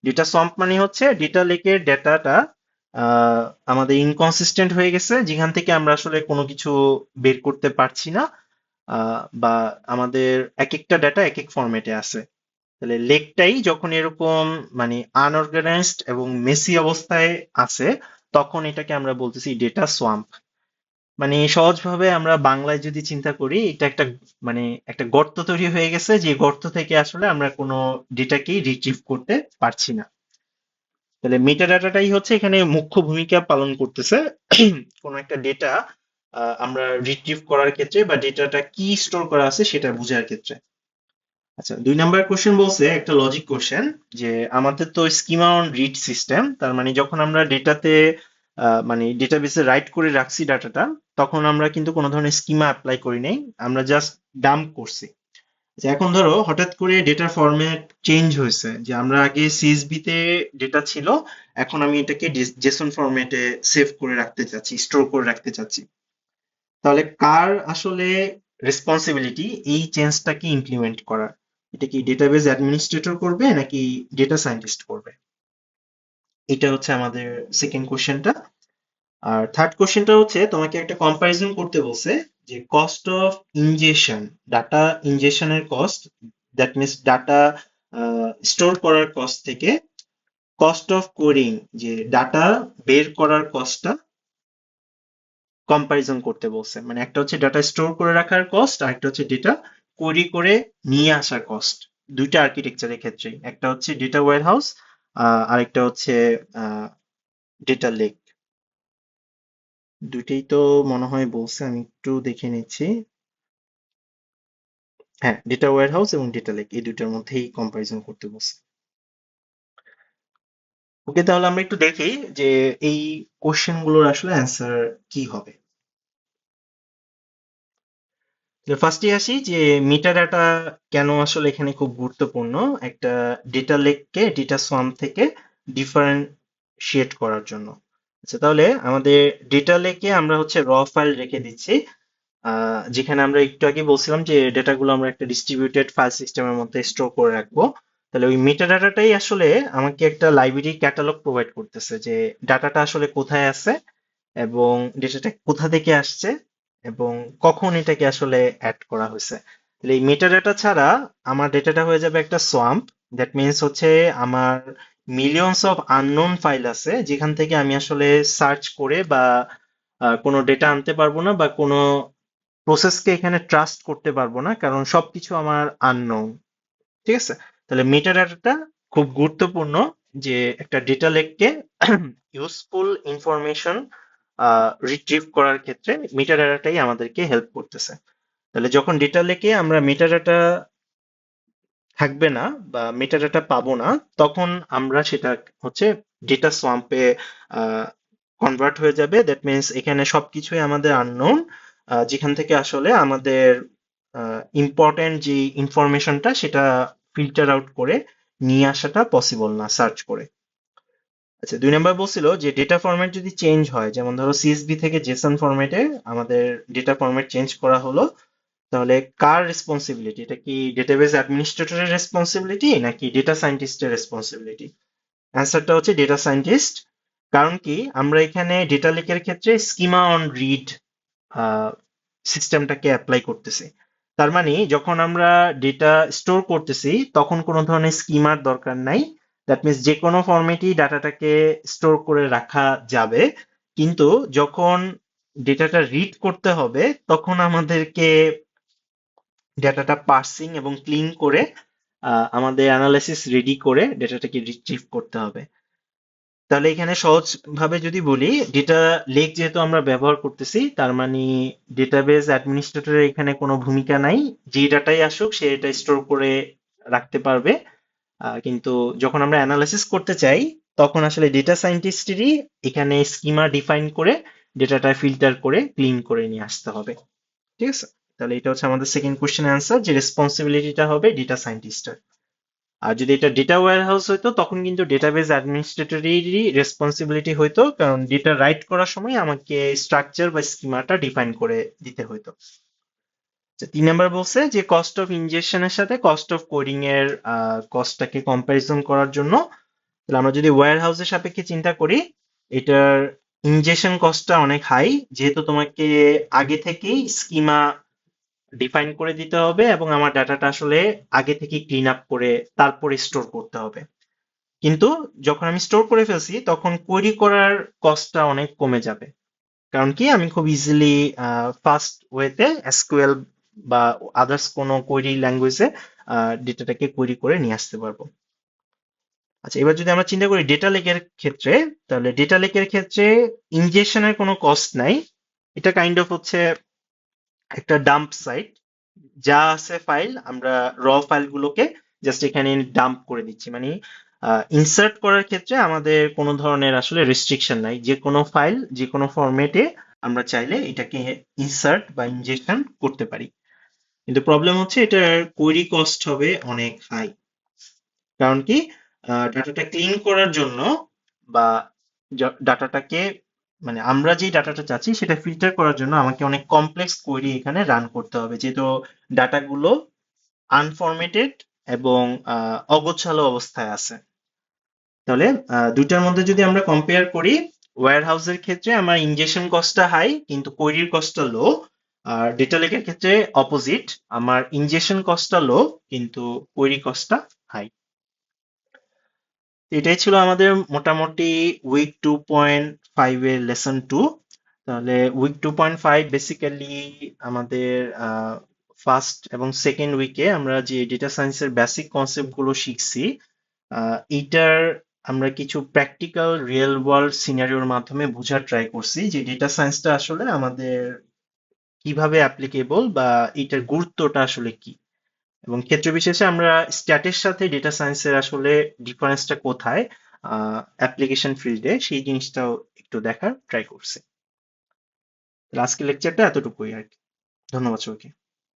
ডেটা সোয়াম্প মানে হচ্ছে ডেটা লেকের ডেটাটা আমাদের ইনকনসিস্টেন্ট হয়ে গেছে, যেখান থেকে আমরা আসলে কোনো কিছু বের করতে পারছি না, বা আমাদের এক একটা ডেটা এক এক ফরম্যাটে আছে। তাহলে লেকটাই যখন এরকম মানে আনঅর্গানাইজড এবং মেসি অবস্থায় আছে, তখন এটাকে আমরা বলতেছি ডেটা সোয়াম্প। মানে সহজভাবে আমরা বাংলায় যদি চিন্তা করি, এটা একটা মানে একটা গর্ত তৈরি হয়ে গেছে, যে গর্ত থেকে আসলে আমরা কোনো ডেটাকেই রিট্রিভ করতে পারছি না। তাহলে মেটা ডাটাটাই হচ্ছে এখানে মুখ্য ভূমিকা পালন করতেছে কোনো একটা ডেটা আমরা রিট্রিভ করার ক্ষেত্রে, বা ডেটাটা কি স্টোর করা আছে সেটা বোঝার ক্ষেত্রে। আচ্ছা, 2 নাম্বার কোশ্চেন বলছে একটা লজিক কোশ্চেন, যে আমাদের তো স্কিমা অন রিড সিস্টেম, তার মানে যখন আমরা ডেটাতে মানে ডেটাবেসে রাইট করে রাখছি ডাটাটা, তখন আমরা কিন্তু কোনো ধরনের স্কিমা অ্যাপ্লাই করি নাই, আমরা জাস্ট ডাম্প করছি। আচ্ছা, এখন ধরো হঠাৎ করে ডেটার ফরম্যাট চেঞ্জ হয়েছে, যে আমরা আগে সিএসভি তে ডেটা ছিল, এখন আমি এটাকে জেসন ফরম্যাটে সেভ করে রাখতে চাচ্ছি, স্টোর করে রাখতে চাচ্ছি। তাহলে কার আসলে রেসপন্সিবিলিটি এই চেঞ্জটাকে ইমপ্লিমেন্ট করার? এটা কি ডেটাবেস অ্যাডমিনিস্ট্রেটর করবে নাকি ডেটা সায়েন্টিস্ট করবে? এটা হচ্ছে আমাদের সেকেন্ড কোশ্চেনটা। আর থার্ড কোশ্চেনটা হচ্ছে তোমাকে একটা কম্পারিজন করতে বলছে, যে কস্ট অফ ইনজেশন, ডাটা ইনজেশনের cost, that means data store করার কস্ট থেকে কস্ট অফ কোডিং, যে ডাটা বের করার কস্টটা কম্পারিজন করতে বলছে। মানে একটা হচ্ছে ডাটা স্টোর করে রাখার কস্ট, আর একটা হচ্ছে ডেটা কোয়েরি করে নিয়ে আসার কস্ট। দুইটা আর্কিটেকচারের ক্ষেত্রে, একটা হচ্ছে ডেটা ওয়্যার হাউস, আরেকটা হচ্ছে ডেটা লেক। দুইটাই তো মনে হয় বলছে, আমি একটু দেখে নিচ্ছি। হ্যাঁ, ডেটা ওয়্যার হাউস এবং ডেটা লেক এই দুইটার মধ্যেই কম্পারিজন করতে বলছে। ওকে, তাহলে আমরা একটু দেখি যে এই কোশ্চেন গুলোর আসলে অ্যান্সার কি হবে। ফার্স্টে আসি যে মেটা ডাটা কেন আসলে এখানে খুব গুরুত্বপূর্ণ একটা ডেটা লেককে ডেটা সোয়ার্ম থেকে ডিফারেন্সিয়েট করার জন্য। আচ্ছা, তাহলে আমাদের ডেটা লেকে আমরা হচ্ছে র ফাইল রেখে দিচ্ছি, যেখানে আমরা একটু আগে বলছিলাম যে ডেটাগুলো আমরা একটা ডিস্ট্রিবিউটেড ফাইল সিস্টেমের মধ্যে স্টোর করে রাখবো। তাহলে ওই মেটা ডাটাটাই আসলে আমাকে একটা লাইব্রেরি ক্যাটালগ প্রোভাইড করতেছে, যে ডাটাটা আসলে কোথায় আছে, এবং ডেটাটা কোথা থেকে আসছে, এবং কখন এটাকে আসলে অ্যাড করা হয়েছে। তাহলে এই মেটা ডাটা ছাড়া আমার ডেটাটা হয়ে যাবে একটা সোয়াম্প। দ্যাট মিনস হচ্ছে আমার মিলিয়নস অফ আননোন ফাইল আছে, যেখান থেকে আমি আসলে সার্চ করে বা কোনো ডেটা আনতে পারবো না, বা কোনো প্রসেসকে এখানে ট্রাস্ট করতে পারবো না, কারণ সবকিছু আমার আননোন। ঠিক আছে? তাহলে মেটা ডাটাটা খুব গুরুত্বপূর্ণ, যে একটা ডেটা লেককে ইউজফুল ইনফরমেশন রিট্রিভ করার ক্ষেত্রে মেটা ডাটাটাই আমাদেরকে হেল্প করতেছে। তাহলে যখন ডেটা লেকে আমরা মেটা ডাটা থাকবে না বা মেটা ডাটা পাবো না, তখন আমরা সেটা হচ্ছে ডেটা সোয়াম্পে কনভার্ট হয়ে যাবে। দ্যাট মিনস এখানে সবকিছুই আমাদের আননোন, যেখান থেকে আসলে আমাদের ইম্পর্টেন্ট যে ইনফরমেশনটা সেটা ফিল্টার আউট করে নিয়ে আসাটা পসিবল না সার্চ করে। আচ্ছা, 2 নাম্বার বলছিল যে ডেটা ফরম্যাট যদি চেঞ্জ হয়, যেমন ধরো সিএসভি থেকে জেসন ফরম্যাটে আমাদের ডেটা ফরম্যাট চেঞ্জ করা হলো, তাহলে কার রেসপন্সিবিলিটি? এটা কি ডেটাবেস অ্যাডমিনিস্ট্রেটরের রেসপন্সিবিলিটি নাকি ডেটা সায়েন্টিস্টের রেসপন্সিবিলিটি? অ্যান্সারটা হচ্ছে ডেটা সায়েন্টিস্ট। কারণ কি, আমরা এখানে ডেটা লেকের ক্ষেত্রে স্কিমা অন রিড সিস্টেমটাকে অ্যাপ্লাই করতেছি। তার মানে যখন আমরা ডেটা স্টোর করতেছি, তখন কোনো ধরনের স্কিমার দরকার নাই। দ্যাট মিনস যে কোনো ফরম্যাটই ডাটাটাকে স্টোর করে রাখা যাবে। কিন্তু যখন ডেটাটা রিড করতে হবে, তখন আমাদেরকে ডেটাটা পার্সিং এবং ক্লিন করে আমাদের অ্যানালাইসিস রেডি করে ডেটাটাকে রিট্রিভ করতে হবে। তাহলে এখানে সহজ ভাবে যদি বলি, ডেটা লেক যেহেতু আমরা ব্যবহার করতেছি, তার মানে ডেটাবেস অ্যাডমিনিস্ট্রেটরের এখানে কোনো ভূমিকা নাই। যে ডাটাই আসুক সে এটা স্টোর করে রাখতে পারবে। কিন্তু যখন আমরা অ্যানালাইসিস করতে চাই, তখন আসলে ডেটা সায়েন্টিস্টেরই এখানে স্কিমা ডিফাইন করে ডেটাটা ফিল্টার করে ক্লিন করে নিয়ে আসতে হবে। ঠিক আছে? তাহলে এটা হচ্ছে আমাদের সেকেন্ড কোশ্চেন অ্যান্সার, যে রেসপন্সিবিলিটিটা হবে ডেটা সায়েন্টিস্টের। আর যদি এটা ডেটা ওয়্যার হাউস হইতো তখন কিন্তু ডেটাবেজ অ্যাডমিনিস্ট্রেটরেরই রেসপন্সিবিলিটি হইতো, কারণ ডেটা রাইট করার সময় আমাকে স্ট্রাকচার বা স্কিমাটা ডিফাইন করে দিতে হইতো। 3 নাম্বার বলছে যে কস্ট অফ ইনজেকশনের সাথে কস্ট অফ কোডিং এর কস্টটাকে কম্পারিজন করার জন্য, তাহলে আমরা যদি ওয়্যার হাউসের সাপেক্ষে চিন্তা করি, এটার ইনজেকশন কস্টটা অনেক হাই, যেহেতু তোমাকে আগে থেকেই স্কিমা ডিফাইন করে দিতে হবে এবং আমার ডাটাটা আসলে আগে থেকে ক্লিন আপ করে তারপরে স্টোর করতে হবে। কিন্তু যখন আমি স্টোর করে ফেলছি তখন কোয়েরি করার কস্টটা অনেক কমে যাবে। কারণ কি আমি খুব ইজিলি ফাস্ট ওয়েতে এসকিউএল বা আদার্স কোনো কোয়েরি ল্যাঙ্গুয়েজে ডেটাটাকে কোয়েরি করে নিয়ে আসতে পারবো। আচ্ছা, এবার যদি আমরা চিন্তা করি ডেটা লেকের ক্ষেত্রে, তাহলে ডেটা লেকের ক্ষেত্রে ইনজেকশনের কোনো কস্ট নাই। এটা কাইন্ড অফ হচ্ছে একটা ডাম্প সাইট, যা আছে ফাইল আমরা র ফাইলগুলোকে জাস্ট এখানে ডাম্প করে দিচ্ছি। মানে ইনসার্ট করার ক্ষেত্রে আমাদের কোনো ধরনের আসলে রেস্ট্রিকশন নাই, যে কোনো ফাইল যে কোনো ফরম্যাটে আমরা চাইলে এটাকে ইনসার্ট বা ইনজেকশন করতে পারি। কিন্তু প্রবলেম হচ্ছে এটার কোয়েরি কস্ট হবে অনেক হাই। কারণ কি ডাটাটা ক্লিন করার জন্য বা ডাটাটাকে মানে আমরা যে ডাটাটা চাচ্ছি সেটা ফিল্টার করার জন্য আমাকে অনেক কমপ্লেক্স কোয়েরি এখানে রান করতে হবে, যেহেতু ডাটাগুলো আনফরমেটেড এবং অগোছালো অবস্থায় আছে। তাহলে দুইটার মধ্যে যদি আমরা কম্পেয়ার করি, ওয়্যার হাউসের ক্ষেত্রে আমার ইনজেকশন কস্টটা হাই কিন্তু কোয়েরির কস্টটা লো। আর ডেটা লেকের ক্ষেত্রে অপোজিট, আমার ইনজেকশন কস্টটা লো কিন্তু কোয়েরি কস্টটা হাই। এটাই ছিল আমাদের মোটামুটি উইক 2.5 এর লেসন 2। তাহলে উইক 2.5 বেসিক্যালি আমাদের ফার্স্ট এবং সেকেন্ড উইকে আমরা যে ডেটা সায়েন্সের বেসিক কনসেপ্ট গুলো শিখছি, এইটার আমরা কিছু প্র্যাকটিক্যাল রিয়েল ওয়ার্ল্ড সিনারিওর মাধ্যমে বোঝার ট্রাই করছি যে ডেটা সায়েন্সটা আসলে আমাদের কিভাবে অ্যাপ্লিকেবল বা এটার গুরুত্বটা আসলে কি, এবং ক্ষেত্র বিশেষে আমরা স্ট্যাটের সাথে ডেটা সায়েন্সের আসলে ডিফারেন্সটা কোথায় অ্যাপ্লিকেশন ফিল্ডে, সেই জিনিসটাও একটু দেখার ট্রাই করছি। আজকের লেকচারটা এতটুকুই আর কি। ধন্যবাদ সবাইকে।